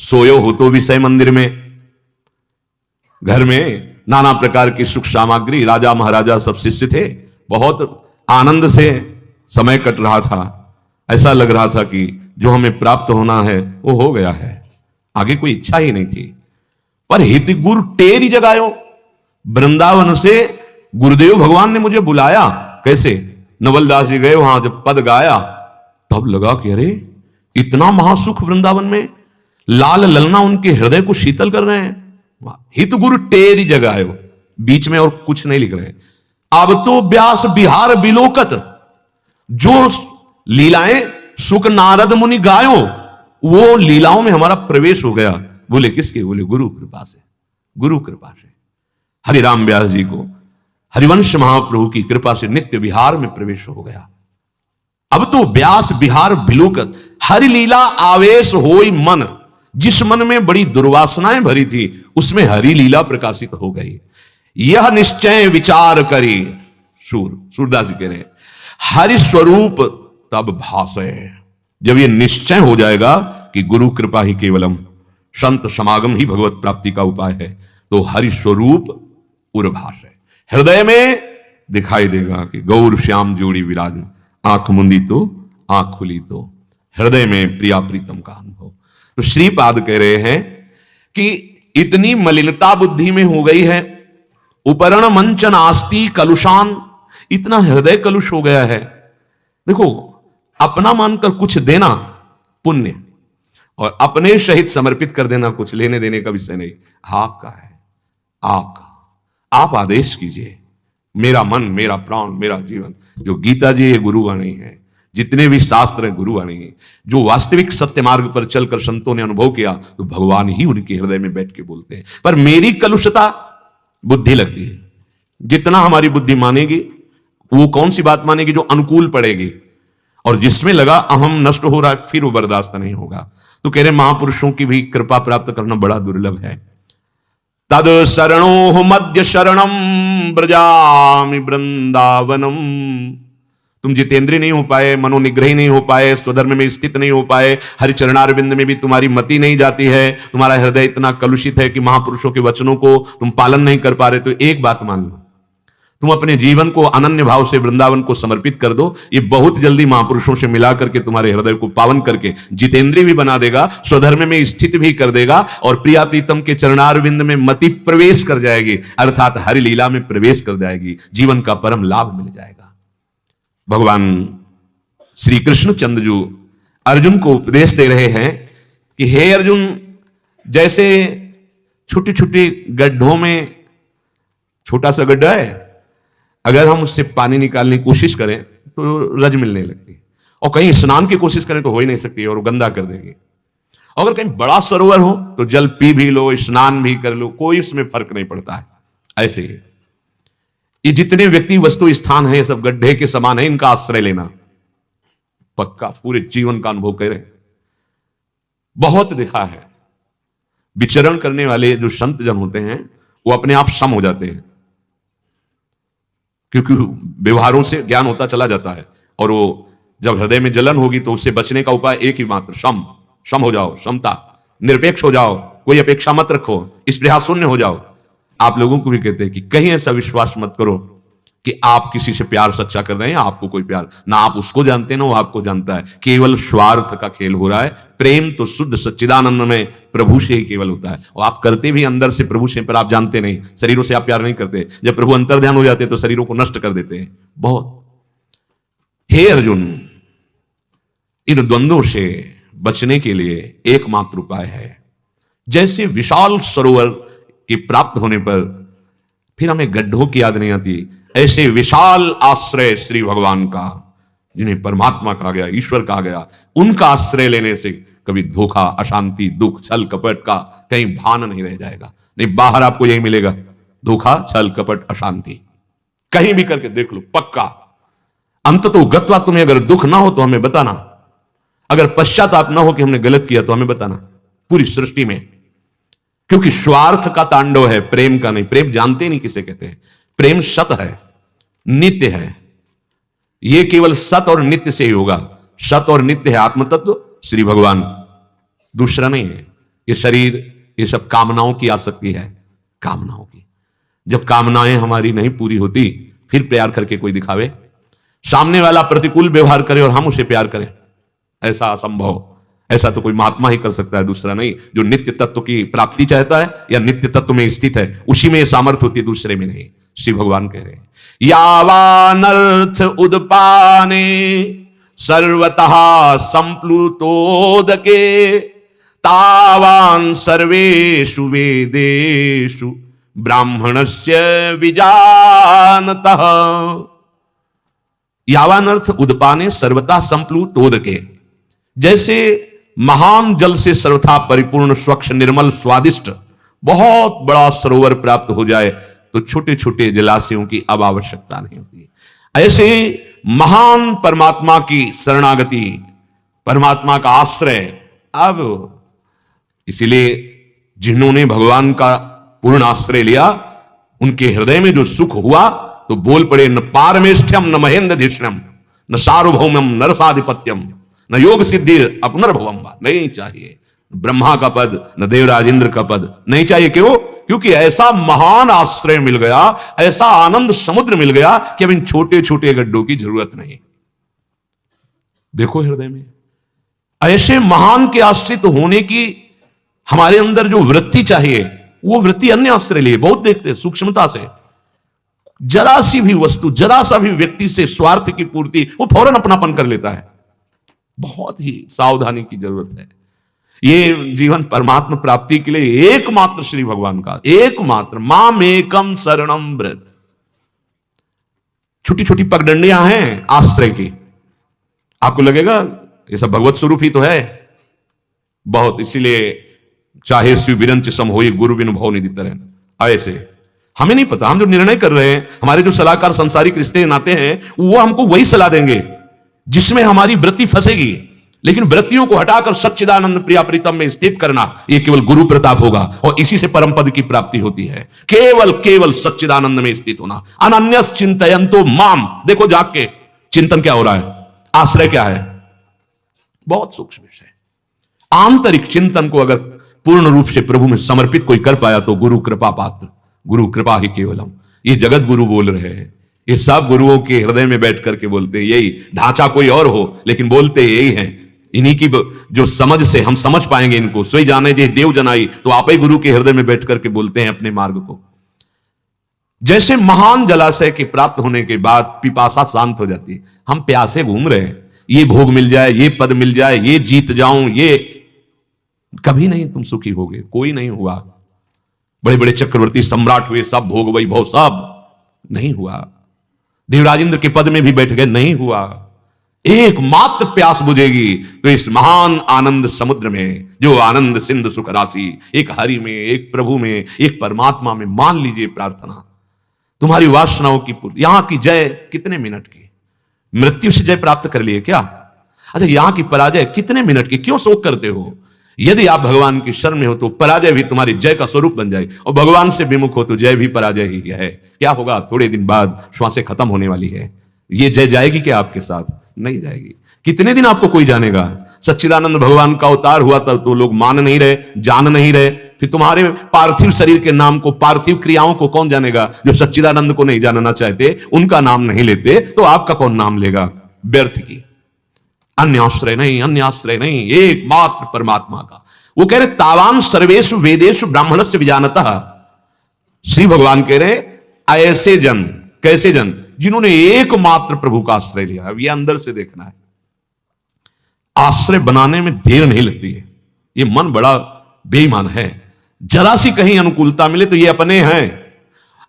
सोयो हो तो विषय मंदिर में, घर में नाना प्रकार की सुख सामग्री, राजा महाराजा सब शिष्य थे, बहुत आनंद से समय कट रहा था। ऐसा लग रहा था कि जो हमें प्राप्त होना है वो हो गया है, आगे कोई इच्छा ही नहीं थी। पर हित गुरु टेरी जगायो, वृंदावन से गुरुदेव भगवान ने मुझे बुलाया कैसे? नवलदास जी गए वहां, जब पद गाया तब लगा कि अरे इतना महासुख वृंदावन में, लाल ललना उनके हृदय को शीतल कर रहे हैं। हित गुरु टेरी जगह आयो, बीच में और कुछ नहीं लिख रहे हैं। अब तो व्यास बिहार बिलोकत, जो लीलाएं सुख नारद मुनि गायो, वो लीलाओं में हमारा प्रवेश हो गया। बोले किसके? बोले गुरु कृपा से, गुरु कृपा से। हरिराम व्यास जी को हरिवंश महाप्रभु की कृपा से नित्य विहार में प्रवेश हो गया। अब तो व्यास बिहार बिलोकत, हरि लीला आवेश होई मन, जिस मन में बड़ी दुर्वासनाएं भरी थी उसमें हरि लीला प्रकाशित हो गई। यह निश्चय विचार करी, सूरदास जी कह रहे हैं, हरि स्वरूप तब भासै। जब यह निश्चय हो जाएगा कि गुरु कृपा ही केवलम, संत समागम ही भगवत प्राप्ति का उपाय है, तो हरि स्वरूप उर्भास है। हृदय में दिखाई देगा कि गौर श्याम जोड़ी विराज, आंख मुंदी तो आंख खुली तो हृदय में प्रिया प्रीतम का अनुभव। तो श्रीपाद कह रहे हैं कि इतनी मलिनता बुद्धि में हो गई है, उपरण मंचन आस्ती कलुषान, इतना हृदय कलुष हो गया है। देखो, अपना मानकर कुछ देना पुण्य, और अपने सहित समर्पित कर देना कुछ लेने देने का विषय नहीं, आपका है, आपका। आप आदेश कीजिए, मेरा मन, मेरा प्राण, मेरा जीवन। जो गीता जी ये गुरुवाणी है, जितने भी शास्त्र हैं गुरुवाणी है, जो वास्तविक सत्य मार्ग पर चलकर संतों ने अनुभव किया, तो भगवान ही उनके हृदय में बैठ के बोलते हैं। पर मेरी कलुषता बुद्धि लगती है। जितना हमारी बुद्धि मानेगी, वो कौन सी बात मानेगी? जो अनुकूल पड़ेगी। और जिसमें लगा अहम नष्ट हो रहा है, फिर वो बर्दाश्त नहीं होगा। तो कह रहे महापुरुषों की भी कृपा प्राप्त करना बड़ा दुर्लभ है। तद शरणो मध्य शरणम ब्रजामि वृंदावनम। तुम जितेंद्रिय नहीं हो पाए, मनोनिग्रही नहीं हो पाए, स्वधर्म में स्थित नहीं हो पाए, हरिचरणारविंद में भी तुम्हारी मति नहीं जाती है, तुम्हारा हृदय इतना कलुषित है कि महापुरुषों के वचनों को तुम पालन नहीं कर पा रहे, तो एक बात मान लो, तुम अपने जीवन को अनन्य भाव से वृंदावन को समर्पित कर दो। ये बहुत जल्दी महापुरुषों से मिला करके तुम्हारे हृदय को पावन करके जितेंद्रिय भी बना देगा, स्वधर्म में स्थित भी कर देगा, और प्रिया प्रीतम के चरणारविंद में मति प्रवेश कर जाएगी, अर्थात हरि लीला में प्रवेश कर जाएगी। जीवन का परम लाभ मिल जाएगा। भगवान श्री कृष्ण चंद्र जो अर्जुन को उपदेश दे रहे हैं कि हे अर्जुन, जैसे छोटे छोटे गड्ढों में, छोटा सा गड्ढा है, अगर हम उससे पानी निकालने की कोशिश करें तो रज मिलने लगती है, और कहीं स्नान की कोशिश करें तो हो ही नहीं सकती और गंदा कर देगी। अगर कहीं बड़ा सरोवर हो तो जल पी भी लो, स्नान भी कर लो, कोई इसमें फर्क नहीं पड़ता है। ऐसे ही ये जितने व्यक्ति वस्तु स्थान है, ये सब गड्ढे के समान है, इनका आश्रय लेना पक्का पूरे जीवन का अनुभव करें। बहुत देखा है, विचरण करने वाले जो संत जन होते हैं वो अपने आप सम हो जाते हैं, क्योंकि व्यवहारों से ज्ञान होता चला जाता है, और वो जब हृदय में जलन होगी तो उससे बचने का उपाय एक ही मात्र, सम हो जाओ, समता, निरपेक्ष हो जाओ, कोई अपेक्षा मत रखो, स्पृहा शून्य हो जाओ। आप लोगों को भी कहते हैं कि कहीं ऐसा विश्वास मत करो कि आप किसी से प्यार सच्चा कर रहे हैं, आपको कोई प्यार ना, आप उसको जानते हैं ना वो आपको जानता है, केवल स्वार्थ का खेल हो रहा है। प्रेम तो शुद्ध सच्चिदानंद में प्रभु से ही केवल होता है, और आप करते भी अंदर से प्रभु से, पर आप जानते नहीं, शरीरों से आप प्यार नहीं करते। जब प्रभु अंतर ध्यान हो जाते हैं तो शरीरों को नष्ट कर देते हैं बहुत। हे अर्जुन, इन द्वंद्वों से बचने के लिए एकमात्र उपाय है, जैसे विशाल सरोवर के प्राप्त होने पर फिर हमें गड्ढों की याद नहीं आती, ऐसे विशाल आश्रय श्री भगवान का, जिन्हें परमात्मा कहा गया, ईश्वर कहा गया, उनका आश्रय लेने से कभी धोखा, अशांति, दुख, छल कपट का कहीं भान नहीं रह जाएगा। नहीं, बाहर आपको यही मिलेगा, धोखा, छल कपट, अशांति, कहीं भी करके देख लो, पक्का। अंततः गत्वा तुम्हें अगर दुख ना हो तो हमें बताना, अगर पश्चाताप ना हो कि हमने गलत किया तो हमें बताना, पूरी सृष्टि में। क्योंकि स्वार्थ का तांडव है, प्रेम का नहीं। प्रेम जानते नहीं किसे कहते हैं। प्रेम सत है, नित्य है, यह केवल सत और नित्य से ही होगा। सत और नित्य है आत्म तत्व श्री भगवान, दूसरा नहीं है। ये शरीर, ये सब कामनाओं की आसक्ति है, कामनाओं की। जब कामनाएं हमारी नहीं पूरी होती फिर प्यार करके कोई दिखावे, सामने वाला प्रतिकूल व्यवहार करे और हम उसे प्यार करें, ऐसा असंभव। ऐसा तो कोई महात्मा ही कर सकता है, दूसरा नहीं। जो नित्य तत्व की प्राप्ति चाहता है या नित्य तत्व में स्थित है, उसी में सामर्थ्य होती है, दूसरे में नहीं। श्री भगवान कह रहे हैं, यावानर्थ उदपाने सर्वतः संप्लुतोदके तावान सर्वेषु वेदेषु ब्राह्मणस्य विजानतः। यावानर्थ उदपाने सर्वथा संप्लुतोदके, जैसे महान जल से सर्वथा परिपूर्ण स्वच्छ निर्मल स्वादिष्ट बहुत बड़ा सरोवर प्राप्त हो जाए तो छोटे छोटे जलाशयों की अब आवश्यकता नहीं होती, ऐसे महान परमात्मा की शरणागति, परमात्मा का आश्रय। अब इसीलिए जिन्होंने भगवान का पूर्ण आश्रय लिया उनके हृदय में जो सुख हुआ तो बोल पड़े, न पारमेष्ठ्यम न महेंद्रधिष्णम न सार्वभौमम न रसाधिपत्यम न योग सिद्धि अपनर्भवम। नहीं चाहिए ब्रह्मा का पद, न देवराज इंद्र का पद नहीं चाहिए। क्यों? क्योंकि ऐसा महान आश्रय मिल गया, ऐसा आनंद समुद्र मिल गया कि अब इन छोटे छोटे गड्ढों की जरूरत नहीं। देखो हृदय में ऐसे महान के आश्रित होने की हमारे अंदर जो वृत्ति चाहिए, वो वृत्ति अन्य आश्रय लिए बहुत देखते हैं सूक्ष्मता से। जरा सी भी वस्तु, जरा सा भी व्यक्ति से स्वार्थ की पूर्ति वो फौरन अपनापन कर लेता है। बहुत ही सावधानी की जरूरत है। ये जीवन परमात्मा प्राप्ति के लिए एकमात्र श्री भगवान का, एकमात्र माम एकम शरणम व्रज। छोटी छोटी पगडंडियां हैं आश्रय की, आपको लगेगा ये सब भगवत स्वरूप ही तो है बहुत। इसीलिए चाहे शिव बिरंच सम होई गुरु बिनु भव निधि तरह। ऐसे हमें नहीं पता, हम जो निर्णय कर रहे हैं, हमारे जो सलाहकार संसारिक रिश्ते नाते हैं, वो हमको वही सलाह देंगे जिसमें हमारी वृत्ति फंसेगी। लेकिन वृत्तियों को हटाकर सच्चिदानंद प्रिया प्रीतम में स्थित करना, यह केवल गुरु प्रताप होगा और इसी से परम पद की प्राप्ति होती है। केवल केवल सच्चिदानंद में स्थित होना। अनन्यस चिंतयन्तो माम, देखो जाग के चिंतन क्या हो रहा है, आश्रय क्या है, बहुत सूक्ष्म विषय। आंतरिक चिंतन को अगर पूर्ण रूप से प्रभु में समर्पित कोई कर पाया तो गुरु कृपा पात्र, गुरु कृपा ही केवलम। ये जगत गुरु बोल रहे हैं, ये सब गुरुओं के हृदय में बैठ करके बोलते हैं यही, ढांचा कोई और हो लेकिन बोलते यही हैं। इन्हीं की जो समझ से हम समझ पाएंगे इनको, सोई जाने जे देव जनाई, तो आप ही गुरु के हृदय में बैठ करके बोलते हैं अपने मार्ग को। जैसे महान जलाशय के प्राप्त होने के बाद पिपासा शांत हो जाती है, हम प्यासे घूम रहे हैं, ये भोग मिल जाए, ये पद मिल जाए, ये जीत जाऊं, ये कभी नहीं तुम सुखी होगे, कोई नहीं हुआ। बड़े बड़े चक्रवर्ती सम्राट हुए, सब भोग वैभव सब नहीं हुआ। देवराज इंद्र के पद में भी बैठ गए, नहीं हुआ। एकमात्र प्यास बुझेगी तो इस महान आनंद समुद्र में, जो आनंद सिंधु सुख राशि, एक हरि में, एक प्रभु में, एक परमात्मा में। मान लीजिए प्रार्थना, तुम्हारी वासनाओं की पूर्ति। यहां की जय कितने मिनट की, मृत्यु से जय प्राप्त कर लिए क्या? अच्छा, यहां की पराजय कितने मिनट की, क्यों शोक करते हो? यदि आप भगवान की शरण में हो तो पराजय भी तुम्हारी जय का स्वरूप बन जाए, और भगवान से विमुख हो तो जय भी पराजय ही है। क्या होगा? थोड़े दिन बाद श्वासें खत्म होने वाली है। ये जय जाएगी क्या आपके साथ? नहीं जाएगी। कितने दिन आपको कोई जानेगा? सच्चिदानंद भगवान का अवतार हुआ था तो लोग मान नहीं रहे, जान नहीं रहे, फिर तुम्हारे पार्थिव शरीर के नाम को, पार्थिव क्रियाओं को कौन जानेगा? जो सच्चिदानंद को नहीं जानना चाहते, उनका नाम नहीं लेते, तो आपका कौन नाम लेगा? व्यर्थ की। अन्य आश्रय नहीं, अन्य आश्रय नहीं, एकमात्र परमात्मा का। वो कह रहे तावान सर्वेषु वेदेषु ब्राह्मणस्य विजानतः। श्री भगवान कह रहे ऐसे जन, कैसे जन? जिन्होंने एकमात्र प्रभु का आश्रय लिया। अब ये अंदर से देखना है, आश्रय बनाने में देर नहीं लगती है। ये मन बड़ा बेईमान है, जरा सी कहीं अनुकूलता मिले तो ये अपने हैं,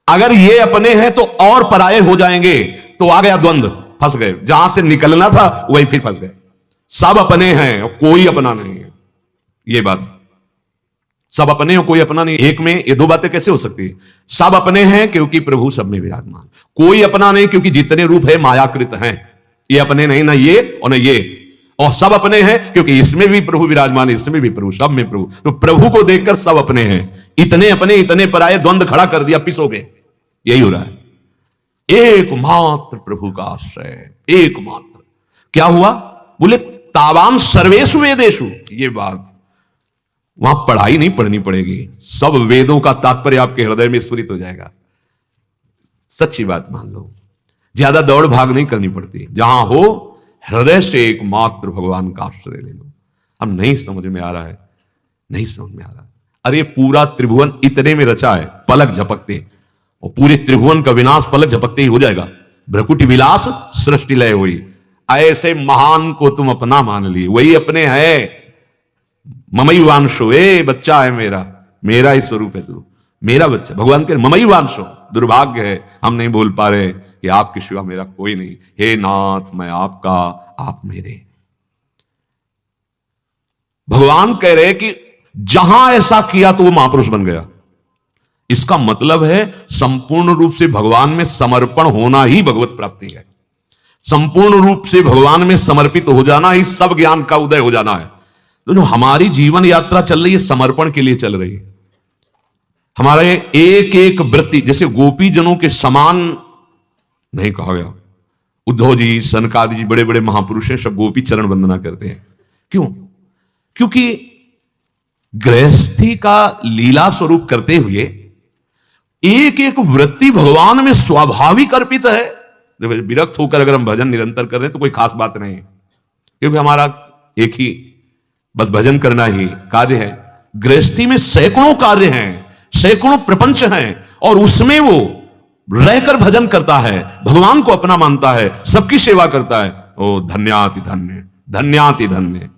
अगर ये अपने हैं तो और पराये हो जाएंगे, तो आ गया द्वंद्व, फंस गए। जहां से निकलना था वही फिर फंस गए। सब अपने हैं, कोई अपना नहीं है। ये बात, सब अपने हो कोई अपना नहीं, एक में ये दो बातें कैसे हो सकती है? सब अपने हैं क्योंकि प्रभु सब में विराजमान, कोई अपना नहीं क्योंकि जितने रूप है मायाकृत हैं। ये अपने नहीं, ना ये और ना ये, और सब अपने हैं क्योंकि इसमें भी प्रभु विराजमान है, इसमें भी प्रभु, सब में प्रभु। तो प्रभु को देखकर सब अपने हैं। इतने अपने इतने पराये, द्वंद्व खड़ा कर दिया, पिस हो गए। यही हो रहा है। एकमात्र प्रभु का आश्रय, एकमात्र। क्या हुआ? बोले तावान सर्वेषु वेदेषु। ये बात वहां पढ़ाई नहीं पढ़नी पड़ेगी, सब वेदों का तात्पर्य आपके हृदय में स्फुरित हो जाएगा। सच्ची बात मान लो, ज्यादा दौड़ भाग नहीं करनी पड़ती। जहां हो हृदय से एकमात्र भगवान का आश्रय ले लो। अब नहीं समझ में आ रहा है, नहीं समझ में आ रहा। अरे पूरा त्रिभुवन इतने में रचा है, पलक झपकते, और पूरे त्रिभुवन का विनाश पलक झपकते ही हो जाएगा। भ्रकुटी विलास सृष्टि लय हुई। ऐसे महान को तुम अपना मान लिए, वही अपने है। ममई वांशो, ए बच्चा है मेरा, मेरा ही स्वरूप है तू, मेरा बच्चा। भगवान के ममई वांशो। दुर्भाग्य है हम नहीं बोल पा रहे कि आपके सिवा मेरा कोई नहीं। हे नाथ, मैं आपका, आप मेरे। भगवान कह रहे कि जहां ऐसा किया तो वो महापुरुष बन गया। इसका मतलब है संपूर्ण रूप से भगवान में समर्पण होना ही भगवत प्राप्ति है। संपूर्ण रूप से भगवान में समर्पित हो जाना ही सब ज्ञान का उदय हो जाना है। तो जो हमारी जीवन यात्रा चल रही है समर्पण के लिए चल रही है। हमारे एक एक वृत्ति, जैसे गोपी जनों के समान नहीं कहा गया। उद्धव जी, सनकादि जी, बड़े बड़े महापुरुष हैं, सब गोपी चरण वंदना करते हैं। क्यों? क्योंकि गृहस्थी का लीला स्वरूप करते हुए एक एक वृत्ति भगवान में स्वाभाविक अर्पित है। देखो, विरक्त होकर अगर हम भजन निरंतर कर रहे हैं तो कोई खास बात नहीं, क्योंकि हमारा एक ही बस भजन करना ही कार्य है। गृहस्थी में सैकड़ों कार्य हैं, सैकड़ों प्रपंच हैं, और उसमें वो रहकर भजन करता है, भगवान को अपना मानता है, सबकी सेवा करता है। ओ धन्याति धन्य, धन्याति धन्य।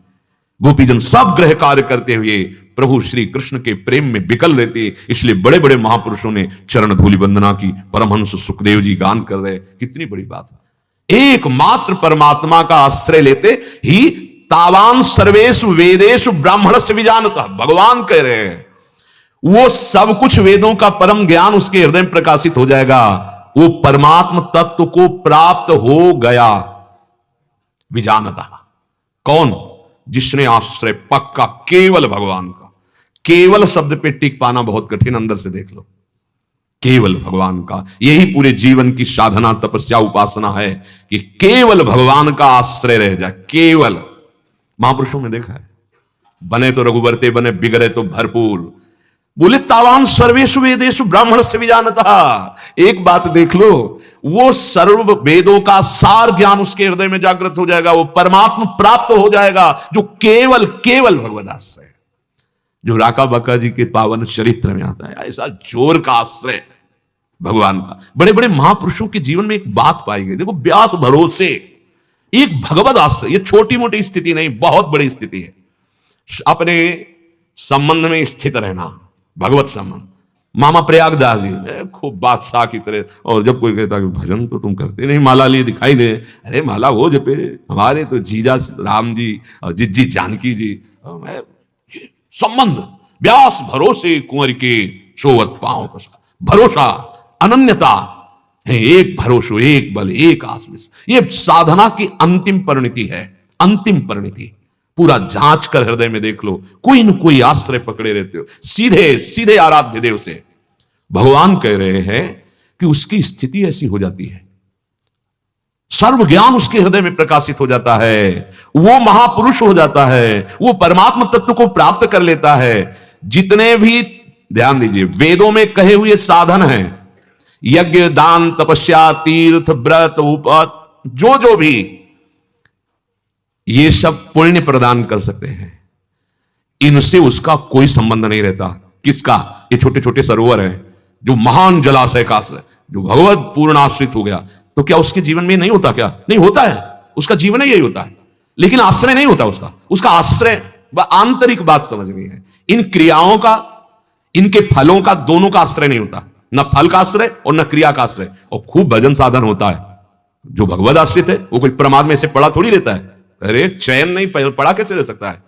गोपीजन सब ग्रह कार्य करते हुए प्रभु श्री कृष्ण के प्रेम में विकल रहते। इसलिए बड़े बड़े महापुरुषों ने चरण धूलि वंदना की। परमहंस सुखदेव जी गान कर रहे, कितनी बड़ी बात है। एकमात्र परमात्मा का आश्रय लेते ही तावान सर्वेषु वेदेषु ब्राह्मण से विजानता। भगवान कह रहे हैं वो सब कुछ वेदों का परम ज्ञान उसके हृदय में प्रकाशित हो जाएगा। वो परमात्म तत्व को प्राप्त हो गया। विजानता कौन? जिसने आश्रय पक्का केवल भगवान का। केवल शब्द पे टिक पाना बहुत कठिन, अंदर से देख लो। केवल भगवान का, यही पूरे जीवन की साधना, तपस्या, उपासना है कि केवल भगवान का आश्रय रह जाए। केवल महापुरुषों में देखा है, बने तो रघुवरते बने, बिगड़े तो भरपूर। बोले तावान सर्वेषु वेदेषु ब्राह्मण से विजानता। एक बात देख लो, वो सर्व वेदों का सार ज्ञान उसके हृदय में जागृत हो जाएगा। वो परमात्मा प्राप्त हो जाएगा जो केवल केवल भगवद आश्रय, जो राका बाका जी के पावन चरित्र में आता है। ऐसा जोर का आश्रय भगवान का। बड़े बड़े महापुरुषों के जीवन में एक बात पाई गई, देखो, व्यास भरोसे एक भगवद आश्रय। ये छोटी मोटी स्थिति नहीं, बहुत बड़ी स्थिति है। अपने संबंध में स्थित रहना, भगवत संबंध। मामा प्रयागदास जी खूब बादशाह की तरह, और जब कोई कहता कि भजन तो तुम करते नहीं, माला लिए दिखाई दे, अरे माला वो जपे, हमारे तो जीजा राम जी और जिज्जी जानकी जी। संबंध, व्यास भरोसे कुंवर के सोवत पांव पसा। भरोसा, अनन्यता है, एक भरोसो, एक बल, एक आस में। ये साधना की अंतिम परिणति है, अंतिम परिणति। पूरा जांच कर हृदय में देख लो, कोई न कोई आश्रय पकड़े रहते हो, सीधे सीधे आराध्य देव से। भगवान कह रहे हैं कि उसकी स्थिति ऐसी हो जाती है, सर्व ज्ञान उसके हृदय में प्रकाशित हो जाता है, वो महापुरुष हो जाता है, वो परमात्मा तत्व को प्राप्त कर लेता है। जितने भी, ध्यान दीजिए, वेदों में कहे हुए साधन हैं, यज्ञ, दान, तपस्या, तीर्थ, व्रत, उपवास, जो भी, ये सब पुण्य प्रदान कर सकते हैं। इनसे उसका कोई संबंध नहीं रहता। किसका? ये छोटे छोटे सरोवर है, जो महान जलाशय का आश्रय, जो भगवत पूर्ण आश्रित हो गया, तो क्या उसके जीवन में नहीं होता? क्या नहीं होता है? उसका जीवन ही यही होता है, लेकिन आश्रय नहीं होता उसका आश्रय आंतरिक बात समझनी है। इन क्रियाओं का, इनके फलों का, दोनों का आश्रय नहीं होता, न फल का आश्रय और न क्रिया का आश्रय। और खूब भजन साधन होता है। जो भगवत आश्रित है वो कोई प्रमाद में से पड़ा थोड़ी रहता है। अरे चैन नहीं, पड़ा कैसे रह सकता है?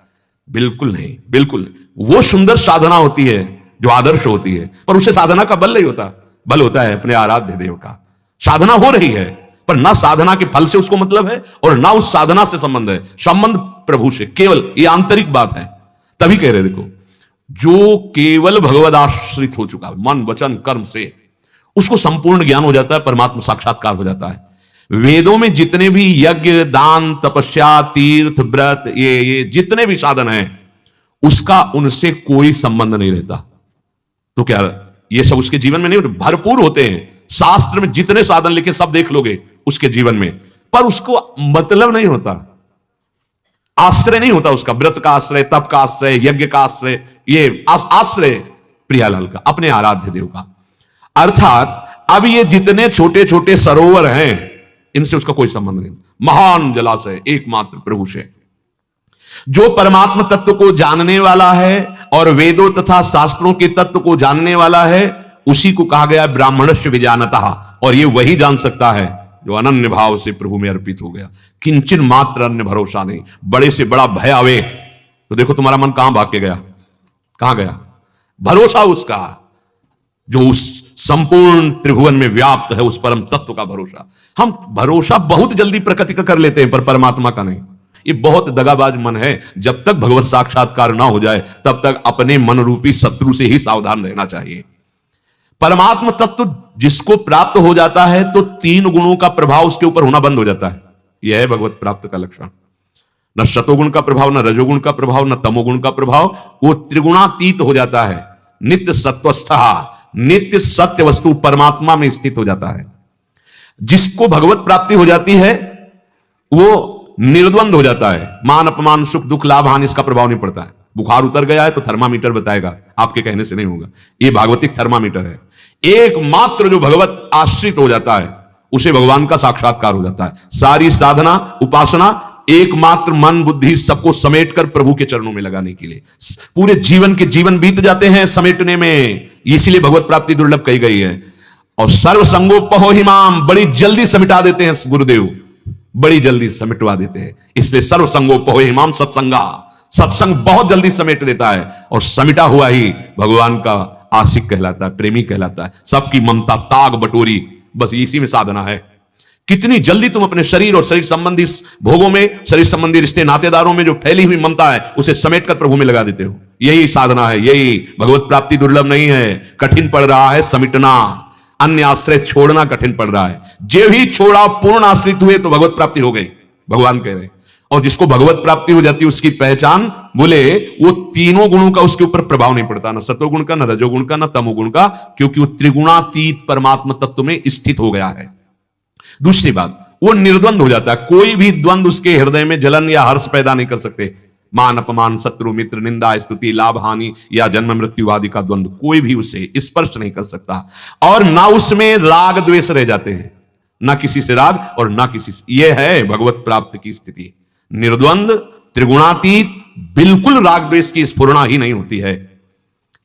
बिल्कुल नहीं, बिल्कुल नहीं। वो सुंदर साधना होती है जो आदर्श होती है, पर उससे साधना का बल नहीं होता। बल होता है अपने आराध्य देव का। साधना हो रही है, पर ना साधना के फल से उसको मतलब है और ना उस साधना से संबंध है। संबंध प्रभु से केवल, ये आंतरिक बात है। तभी कह रहे, देखो, जो केवल भगवद आश्रित हो चुका मन वचन कर्म से, उसको संपूर्ण ज्ञान हो जाता है, परमात्मा साक्षात्कार हो जाता है। वेदों में जितने भी यज्ञ, दान, तपस्या, तीर्थ, व्रत, ये जितने भी साधन हैं, उसका उनसे कोई संबंध नहीं रहता। तो क्या ये सब उसके जीवन में नहीं होते? भरपूर होते हैं। शास्त्र में जितने साधन लिखे सब देख लोगे उसके जीवन में, पर उसको मतलब नहीं होता, आश्रय नहीं होता उसका। व्रत का आश्रय, तप का आश्रय, यज्ञ का आश्रय, ये आश्रय प्रियालाल का, अपने आराध्य देव का। अर्थात अब ये जितने छोटे छोटे सरोवर हैं इनसे उसका कोई संबंध नहीं। महान जलाशय एकमात्र प्रभु से। जो परमात्मा तत्व को जानने वाला है और वेदों तथा शास्त्रों के तत्व को जानने वाला है, उसी को कहा गया ब्राह्मणस्य विजानतः। और ये वही जान सकता है जो अनन्य भाव से प्रभु में अर्पित हो गया। किंचन मात्र अन्य भरोसा नहीं। बड़े से बड़ा भय आवे तो देखो तुम्हारा मन कहां भाग के गया, कहां गया? भरोसा उसका जो उस संपूर्ण त्रिभुवन में व्याप्त है, उस परम तत्व का भरोसा। हम भरोसा बहुत जल्दी प्रकृति का कर लेते हैं पर परमात्मा का नहीं। ये बहुत दगाबाज मन है। जब तक भगवत साक्षात्कार ना हो जाए तब तक अपने मन रूपी शत्रु से ही सावधान रहना चाहिए। परमात्मा तत्व जिसको प्राप्त हो जाता है तो 3 गुणों का प्रभाव उसके ऊपर होना बंद हो जाता है। यह है भगवत प्राप्त का लक्षण। न सतोगुण का प्रभाव, न रजोगुण का प्रभाव, न तमोगुण का प्रभाव। वो त्रिगुणातीत हो जाता है। नित्य सत्वस्थ, नित्य सत्य वस्तु परमात्मा में स्थित हो जाता है। जिसको भगवत प्राप्ति हो जाती है वो निर्द्वंद हो जाता है। मान अपमान सुख दुख लाभ हानि इसका प्रभाव नहीं पड़ता है। बुखार उतर गया है तो थर्मामीटर बताएगा, आपके कहने से नहीं होगा। ये भागवतिक थर्मामीटर है। एकमात्र जो भगवत आश्रित हो जाता है उसे भगवान का साक्षात्कार हो जाता है। सारी साधना उपासना एकमात्र मन बुद्धि सबको समेटकर प्रभु के चरणों में लगाने के लिए। पूरे जीवन के जीवन बीत जाते हैं समेटने में, इसीलिए भगवत प्राप्ति दुर्लभ कही गई है। और सर्व संगोपहो हिमाम, बड़ी जल्दी समिटा देते हैं गुरुदेव, बड़ी जल्दी समेटवा देते हैं। इसलिए सर्व संगोपहो हिमाम सत्संगा, सत्संग बहुत जल्दी समेट देता है। और समिटा हुआ ही भगवान का आशिक कहलाता है, प्रेमी कहलाता है। सबकी ममता ताग बटोरी, बस इसी में साधना है। कितनी जल्दी तुम अपने शरीर और शरीर संबंधी भोगों में, शरीर संबंधी रिश्ते नातेदारों में जो फैली हुई ममता है उसे समेटकर प्रभु में लगा देते हो। यही साधना है। यही भगवत प्राप्ति दुर्लभ नहीं है। कठिन पड़ रहा है समिटना, अन्य आश्रय छोड़ना कठिन पड़ रहा है। जे भी छोड़ा पूर्ण आश्रित हुए तो भगवत प्राप्ति हो गई, भगवान कह रहे। और जिसको भगवत प्राप्ति हो जाती है उसकी पहचान बोले वो 3 गुणों का उसके ऊपर प्रभाव नहीं पड़ता, ना सतोगुण का, ना रजोगुण का, ना तमोगुण का, क्योंकि वो त्रिगुणातीत परमात्मा तत्व में स्थित हो गया है। दूसरी बात, वो निर्द्वंद हो जाता है। कोई भी द्वंद उसके हृदय में जलन या हर्ष पैदा नहीं कर सकते। मान अपमान, शत्रु मित्र, निंदा स्तुति, लाभ हानि या जन्म मृत्यु आदि का द्वंद कोई भी उसे स्पर्श नहीं कर सकता। और ना उसमें राग द्वेष रह जाते हैं, ना किसी से राग और ना किसी से। यह है भगवत प्राप्त की स्थिति। निर्द्वंद, त्रिगुणातीत, बिल्कुल राग द्वेष की स्फुरणा ही नहीं होती है।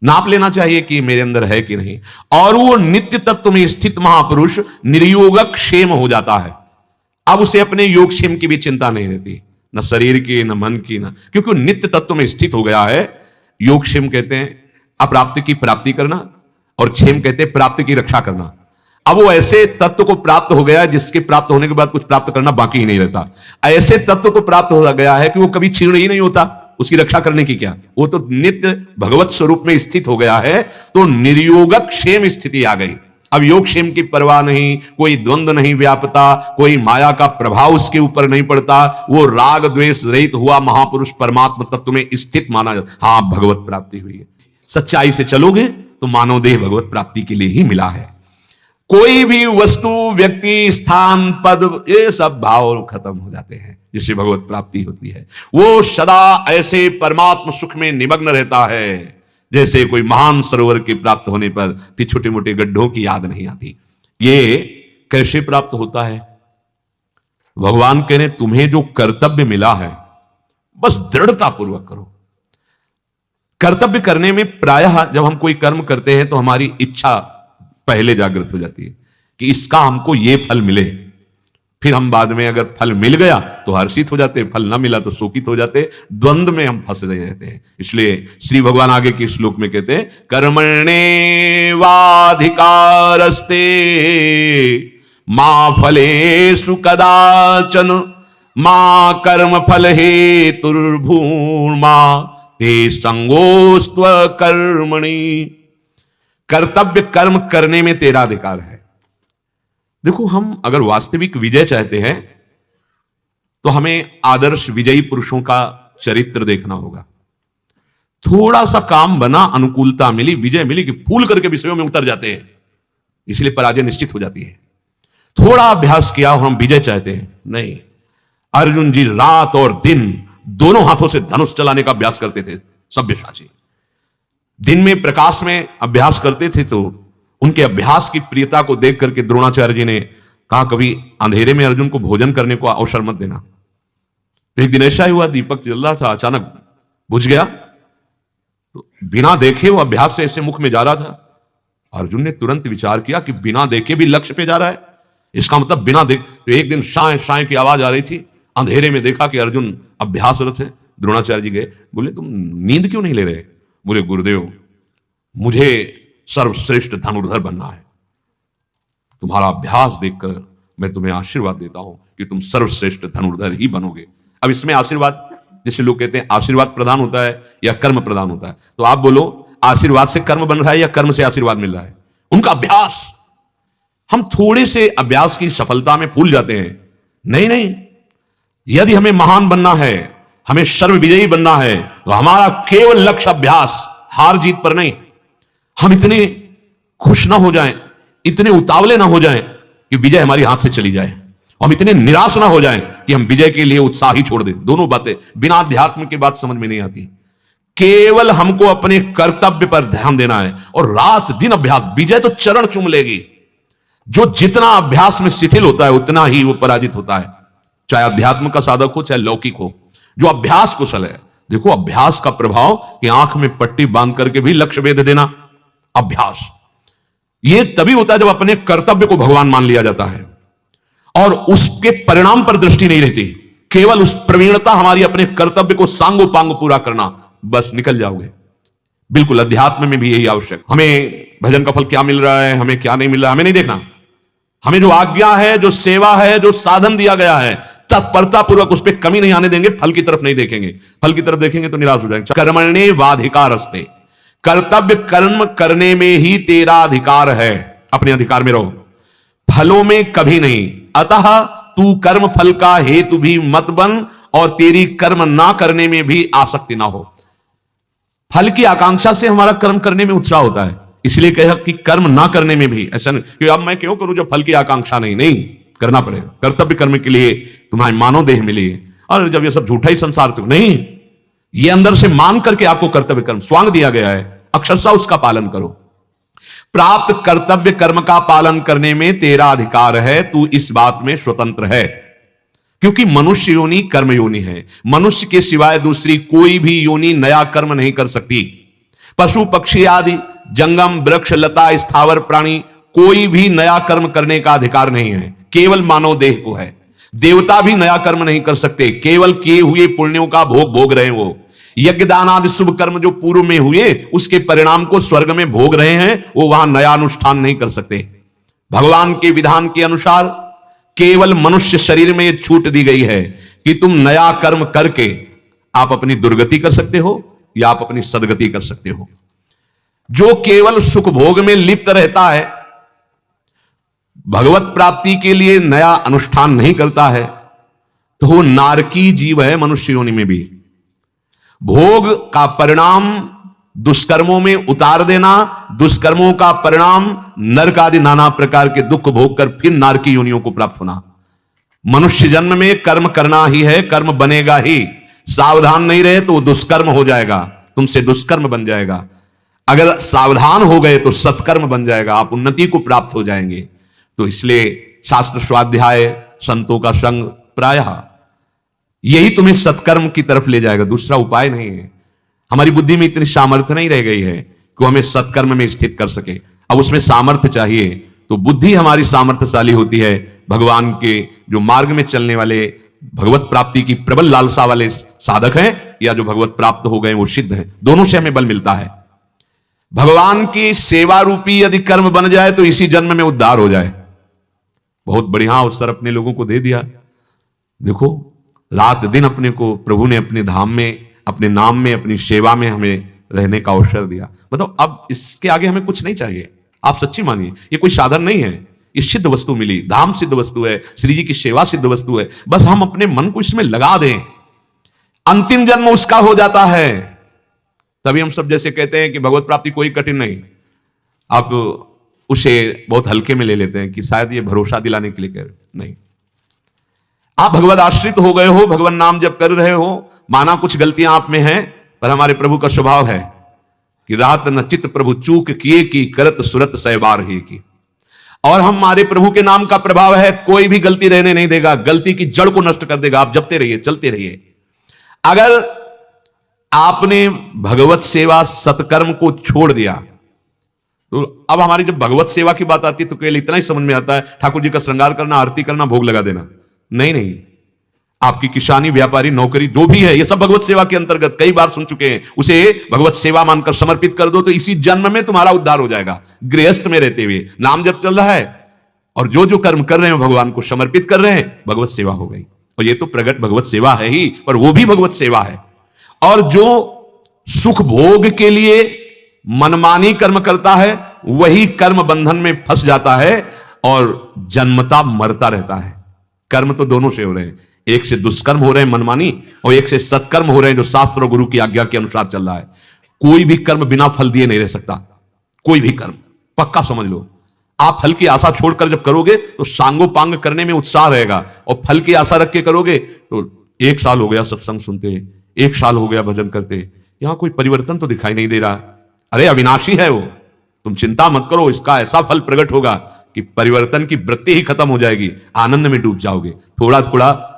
नाप लेना चाहिए कि मेरे अंदर है कि नहीं। और वो नित्य तत्व में स्थित महापुरुष निर्योगक क्षेम हो जाता है। अब उसे अपने योगक्षेम की भी चिंता नहीं रहती, न शरीर की, न मन की, न, क्योंकि वो नित्य तत्व में स्थित हो गया है। योगक्षेम कहते हैं अप्राप्ति की प्राप्ति करना, और क्षेम कहते हैं प्राप्ति की रक्षा करना। अब वो ऐसे तत्व को प्राप्त हो गया जिसके प्राप्त होने के बाद कुछ प्राप्त करना बाकी ही नहीं रहता। ऐसे तत्व को प्राप्त हो गया है कि वो कभी छीण ही नहीं होता। उसकी रक्षा करने की क्या, वो तो नित्य भगवत स्वरूप में स्थित हो गया है। तो निर्योगक क्षेम स्थिति आ गई। अब योग क्षेम की परवाह नहीं, कोई द्वंद्व नहीं व्यापता, कोई माया का प्रभाव उसके ऊपर नहीं पड़ता। वो राग द्वेष रहित हुआ महापुरुष परमात्मा तत्व में स्थित माना जाता। हाँ, भगवत प्राप्ति हुई है। सच्चाई से चलोगे तो मानव देह भगवत प्राप्ति के लिए ही मिला है। कोई भी वस्तु, व्यक्ति, स्थान, पद, ये सब भाव खत्म हो जाते हैं जिससे भगवत प्राप्ति होती है। वो सदा ऐसे परमात्म सुख में निमग्न रहता है जैसे कोई महान सरोवर के प्राप्त होने पर छोटे मोटे गड्ढों की याद नहीं आती। ये कैसे प्राप्त होता है? भगवान कह रहे तुम्हें जो कर्तव्य मिला है बस दृढ़ता पूर्वक करो। कर्तव्य करने में प्रायः जब हम कोई कर्म करते हैं तो हमारी इच्छा पहले जागृत हो जाती है कि इसका हमको ये फल मिले। फिर हम बाद में अगर फल मिल गया तो हर्षित हो जाते, फल ना मिला तो शोकित हो जाते। द्वंद्व में हम फंस रहे रहते हैं। इसलिए श्री भगवान आगे के श्लोक में कहते हैं कर्मण्ये वाधिकारस्ते मा फलेषु कदाचन मा कर्म फल हेतुर्भूर्मा ते संगोस्त्व कर्मणि। कर्तव्य कर्म करने में तेरा अधिकार है। देखो, हम अगर वास्तविक विजय चाहते हैं तो हमें आदर्श विजयी पुरुषों का चरित्र देखना होगा। थोड़ा सा काम बना, अनुकूलता मिली, विजय मिली कि फूल करके विषयों में उतर जाते हैं, इसलिए पराजय निश्चित हो जाती है। थोड़ा अभ्यास किया और हम विजय चाहते हैं, नहीं। अर्जुन जी रात और दिन दोनों हाथों से धनुष चलाने का अभ्यास करते थे। सब्यसाची दिन में प्रकाश में अभ्यास करते थे तो उनके अभ्यास की प्रियता को देख करके द्रोणाचार्य जी ने कहा, कभी अंधेरे में अर्जुन को भोजन करने को अवसर मत देना। तो एक दिन ऐसा ही हुआ, दीपक जल रहा था, अचानक बुझ गया, तो बिना देखे वो अभ्यास से ऐसे मुख में जा रहा था। अर्जुन ने तुरंत विचार किया कि बिना देखे भी लक्ष्य पे जा रहा है, इसका मतलब बिना देख। तो एक दिन शाय शाय की आवाज आ रही थी, अंधेरे में देखा कि अर्जुन अभ्यासरत है। द्रोणाचार्य जी गए, बोले तुम नींद क्यों नहीं ले रहे? बोले गुरुदेव, मुझे सर्वश्रेष्ठ धनुर्धर बनना है, तुम्हारा अभ्यास देखकर मैं तुम्हें आशीर्वाद देता हूं कि तुम सर्वश्रेष्ठ धनुर्धर ही बनोगे। अब इसमें आशीर्वाद, जैसे लोग कहते हैं आशीर्वाद प्रदान होता है या कर्म प्रदान होता है, तो आप बोलो आशीर्वाद से कर्म बन रहा है या कर्म से आशीर्वाद मिल रहा है? उनका अभ्यास। हम थोड़े से अभ्यास की सफलता में भूल जाते हैं। नहीं नहीं, यदि हमें महान बनना है, हमें सर्व विजयी बनना है, तो हमारा केवल लक्ष्य अभ्यास, हार जीत पर नहीं। हम इतने खुश ना हो जाएं, इतने उतावले ना हो जाएं कि विजय हमारी हाथ से चली जाए, हम इतने निराश ना हो जाएं कि हम विजय के लिए उत्साह ही छोड़ दें। दोनों बातें बिना अध्यात्म के बात समझ में नहीं आती। केवल हमको अपने कर्तव्य पर ध्यान देना है और रात दिन अभ्यास। विजय तो चरण चूम लेगी। जो जितना अभ्यास में शिथिल होता है उतना ही वो पराजित होता है, चाहे अध्यात्म का साधक हो चाहे लौकिक हो। जो अभ्यास कुशल है, देखो अभ्यास का प्रभाव कि आंख में पट्टी बांध करके भी लक्ष्य भेद देना, अभ्यास ये तभी होता है जब अपने कर्तव्य को भगवान मान लिया जाता है और उसके परिणाम पर दृष्टि नहीं रहती। केवल उस प्रवीणता हमारी अपने कर्तव्य को सांगो पांग पूरा करना, बस निकल जाओगे। बिल्कुल अध्यात्म में भी यही आवश्यक। हमें भजन का फल क्या मिल रहा है, हमें क्या नहीं मिल रहा है, हमें नहीं देखना। हमें जो आज्ञा है, जो सेवा है, जो साधन दिया गया है, तत्परता पूर्वक उस पर कमी नहीं आने देंगे। फल की तरफ नहीं देखेंगे। फल की तरफ देखेंगे तो निराश हो जाएंगे। कर्मण्ये वाधिकारस्ते, कर्तव्य कर्म करने में ही तेरा अधिकार है। अपने अधिकार में रहो, फलों में कभी नहीं। अतः तू कर्म फल का हेतु भी मत बन और तेरी कर्म ना करने में भी आसक्ति ना हो। फल की आकांक्षा से हमारा कर्म करने में उत्साह होता है, इसलिए कहा कि कर्म ना करने में भी ऐसा नहीं कि अब मैं क्यों करूं जब फल की आकांक्षा नहीं करना पड़ेगा। कर्तव्य कर्म के लिए तुम्हारी मानव देह मिली है, और जब ये सब झूठा ही संसार तो नहीं, ये अंदर से मान करके आपको कर्तव्य कर्म स्वांग दिया गया है, अक्षरशः उसका पालन करो। प्राप्त कर्तव्य कर्म का पालन करने में तेरा अधिकार है, तू इस बात में स्वतंत्र है। क्योंकि मनुष्य योनि कर्म योनि है। मनुष्य के सिवाय दूसरी कोई भी योनि नया कर्म नहीं कर सकती। पशु पक्षी आदि जंगम वृक्ष लता स्थावर प्राणी कोई भी नया कर्म करने का अधिकार नहीं है, केवल मानव देह को है। देवता भी नया कर्म नहीं कर सकते, केवल किए हुए पुण्यों का भोग भोग रहे हैं। वो यज्ञ दान आदि शुभ कर्म जो पूर्व में हुए उसके परिणाम को स्वर्ग में भोग रहे हैं, वो वहां नया अनुष्ठान नहीं कर सकते। भगवान के विधान के अनुसार केवल मनुष्य शरीर में यह छूट दी गई है कि तुम नया कर्म करके आप अपनी दुर्गति कर सकते हो या आप अपनी सदगति कर सकते हो। जो केवल सुख भोग में लिप्त रहता है, भगवत प्राप्ति के लिए नया अनुष्ठान नहीं करता है, तो वो नारकी जीव है। मनुष्य योनि में भी भोग का परिणाम दुष्कर्मों में उतार देना, दुष्कर्मों का परिणाम नरक आदि नाना प्रकार के दुख भोग कर फिर नारकी योनियों को प्राप्त होना। मनुष्य जन्म में कर्म करना ही है, कर्म बनेगा ही। सावधान नहीं रहे तो दुष्कर्म हो जाएगा, तुमसे दुष्कर्म बन जाएगा। अगर सावधान हो गए तो सत्कर्म बन जाएगा, आप उन्नति को प्राप्त हो जाएंगे। तो इसलिए शास्त्र स्वाध्याय, संतों का संग प्रायः यही तुम्हें सत्कर्म की तरफ ले जाएगा, दूसरा उपाय नहीं है। हमारी बुद्धि में इतनी सामर्थ्य नहीं रह गई है कि हमें सत्कर्म में स्थित कर सके। अब उसमें सामर्थ्य चाहिए, तो बुद्धि हमारी सामर्थ्यशाली होती है। भगवान के जो मार्ग में चलने वाले, भगवत प्राप्ति की प्रबल लालसा वाले साधक हैं या जो भगवत प्राप्त हो गए वो सिद्ध हैं, दोनों से हमें बल मिलता है। भगवान की सेवा रूपी यदि कर्म बन जाए तो इसी जन्म में उद्धार हो जाए। बहुत बढ़िया अवसर अपने लोगों को दे दिया। देखो रात दिन अपने को प्रभु ने अपने धाम में, अपने नाम में, अपनी सेवा में हमें रहने का अवसर दिया। मतलब अब इसके आगे हमें कुछ नहीं चाहिए। आप सच्ची मानिए, ये कोई साधन नहीं है, ये सिद्ध वस्तु मिली। धाम सिद्ध वस्तु है, श्री जी की सेवा सिद्ध वस्तु है। बस हम अपने मन को इसमें लगा दें, अंतिम जन्म उसका हो जाता है। तभी हम सब जैसे कहते हैं कि भगवत प्राप्ति कोई कठिन नहीं, आप उसे बहुत हल्के में ले लेते हैं कि शायद ये भरोसा दिलाने के लिए कह रहे। नहीं, आप भगवत आश्रित हो गए हो, भगवान नाम जप कर रहे हो, माना कुछ गलतियां आप में हैं, पर हमारे प्रभु का स्वभाव है कि रात न चित प्रभु चूक किए की करत सुरत सहबार है की। और हमारे प्रभु के नाम का प्रभाव है, कोई भी गलती रहने नहीं देगा, गलती की जड़ को नष्ट कर देगा। आप जपते रहिए, चलते रहिए। अगर आपने भगवत सेवा सत्कर्म को छोड़ दिया, तो अब हमारी जब भगवत सेवा की बात आती है तो केवल इतना ही समझ में आता है ठाकुर जी का श्रृंगार करना, आरती करना, भोग लगा देना। नहीं नहीं, आपकी किसानी, व्यापारी, नौकरी जो भी है, ये सब भगवत सेवा के अंतर्गत, कई बार सुन चुके हैं। उसे भगवत सेवा मानकर समर्पित कर दो तो इसी जन्म में तुम्हारा उद्धार हो जाएगा। गृहस्थ में रहते हुए नाम जब चल रहा है और जो जो कर्म कर रहे हैं भगवान को समर्पित कर रहे हैं, भगवत सेवा हो गई। और ये तो प्रगट भगवत सेवा है ही, पर वो भी भगवत सेवा है। और जो सुख भोग के लिए मनमानी कर्म करता है, वही कर्म बंधन में फंस जाता है और जन्मता मरता रहता है। कर्म तो दोनों से हो रहे हैं, एक से दुष्कर्म हो रहे हैं मनमानी, और एक से सत्कर्म हो रहे हैं जो शास्त्र और गुरु की आज्ञा के अनुसार चल रहा है। कोई भी कर्म बिना फल दिए नहीं रह सकता, कोई भी कर्म, पक्का समझ लो। आप फल की आशा छोड़कर जब करोगे तो सांगो पांग करने में उत्साह रहेगा, और फल की आशा रख के करोगे तो 1 साल हो गया सत्संग सुनते, 1 साल हो गया भजन करते, यहां कोई परिवर्तन तो दिखाई नहीं दे रहा। अरे अविनाशी है वो, तुम चिंता मत करो, इसका ऐसा फल प्रकट होगा कि परिवर्तन की वृत्ति ही खत्म हो जाएगी, आनंद में डूब जाओगे। थोड़ा थोड़ा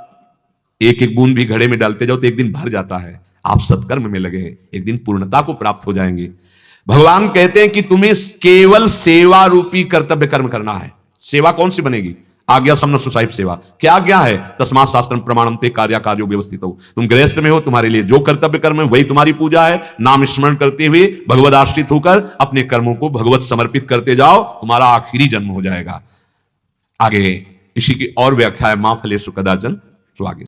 एक एक बूंद भी घड़े में डालते जाओ तो एक दिन भर जाता है। आप सत्कर्म में लगे हैं, एक दिन पूर्णता को प्राप्त हो जाएंगे। भगवान कहते हैं कि तुम्हें केवल सेवा रूपी कर्तव्य कर्म करना है। सेवा कौन सी बनेगी? आज्ञा समन सुसाहिब सेवा। क्या आज्ञा है? तस्मात् शास्त्रम प्रमाणम ते कार्या कार्यो व्यवस्थित हो। तुम गृहस्थ में हो, तुम्हारे लिए जो कर्तव्य कर्म है वही तुम्हारी पूजा है। नाम स्मरण करते हुए भगवद आश्रित होकर अपने कर्मों को भगवत समर्पित करते जाओ, तुम्हारा आखिरी जन्म हो जाएगा। आगे इसी की और व्याख्या है, मां फलेषु कदाचन। तो आगे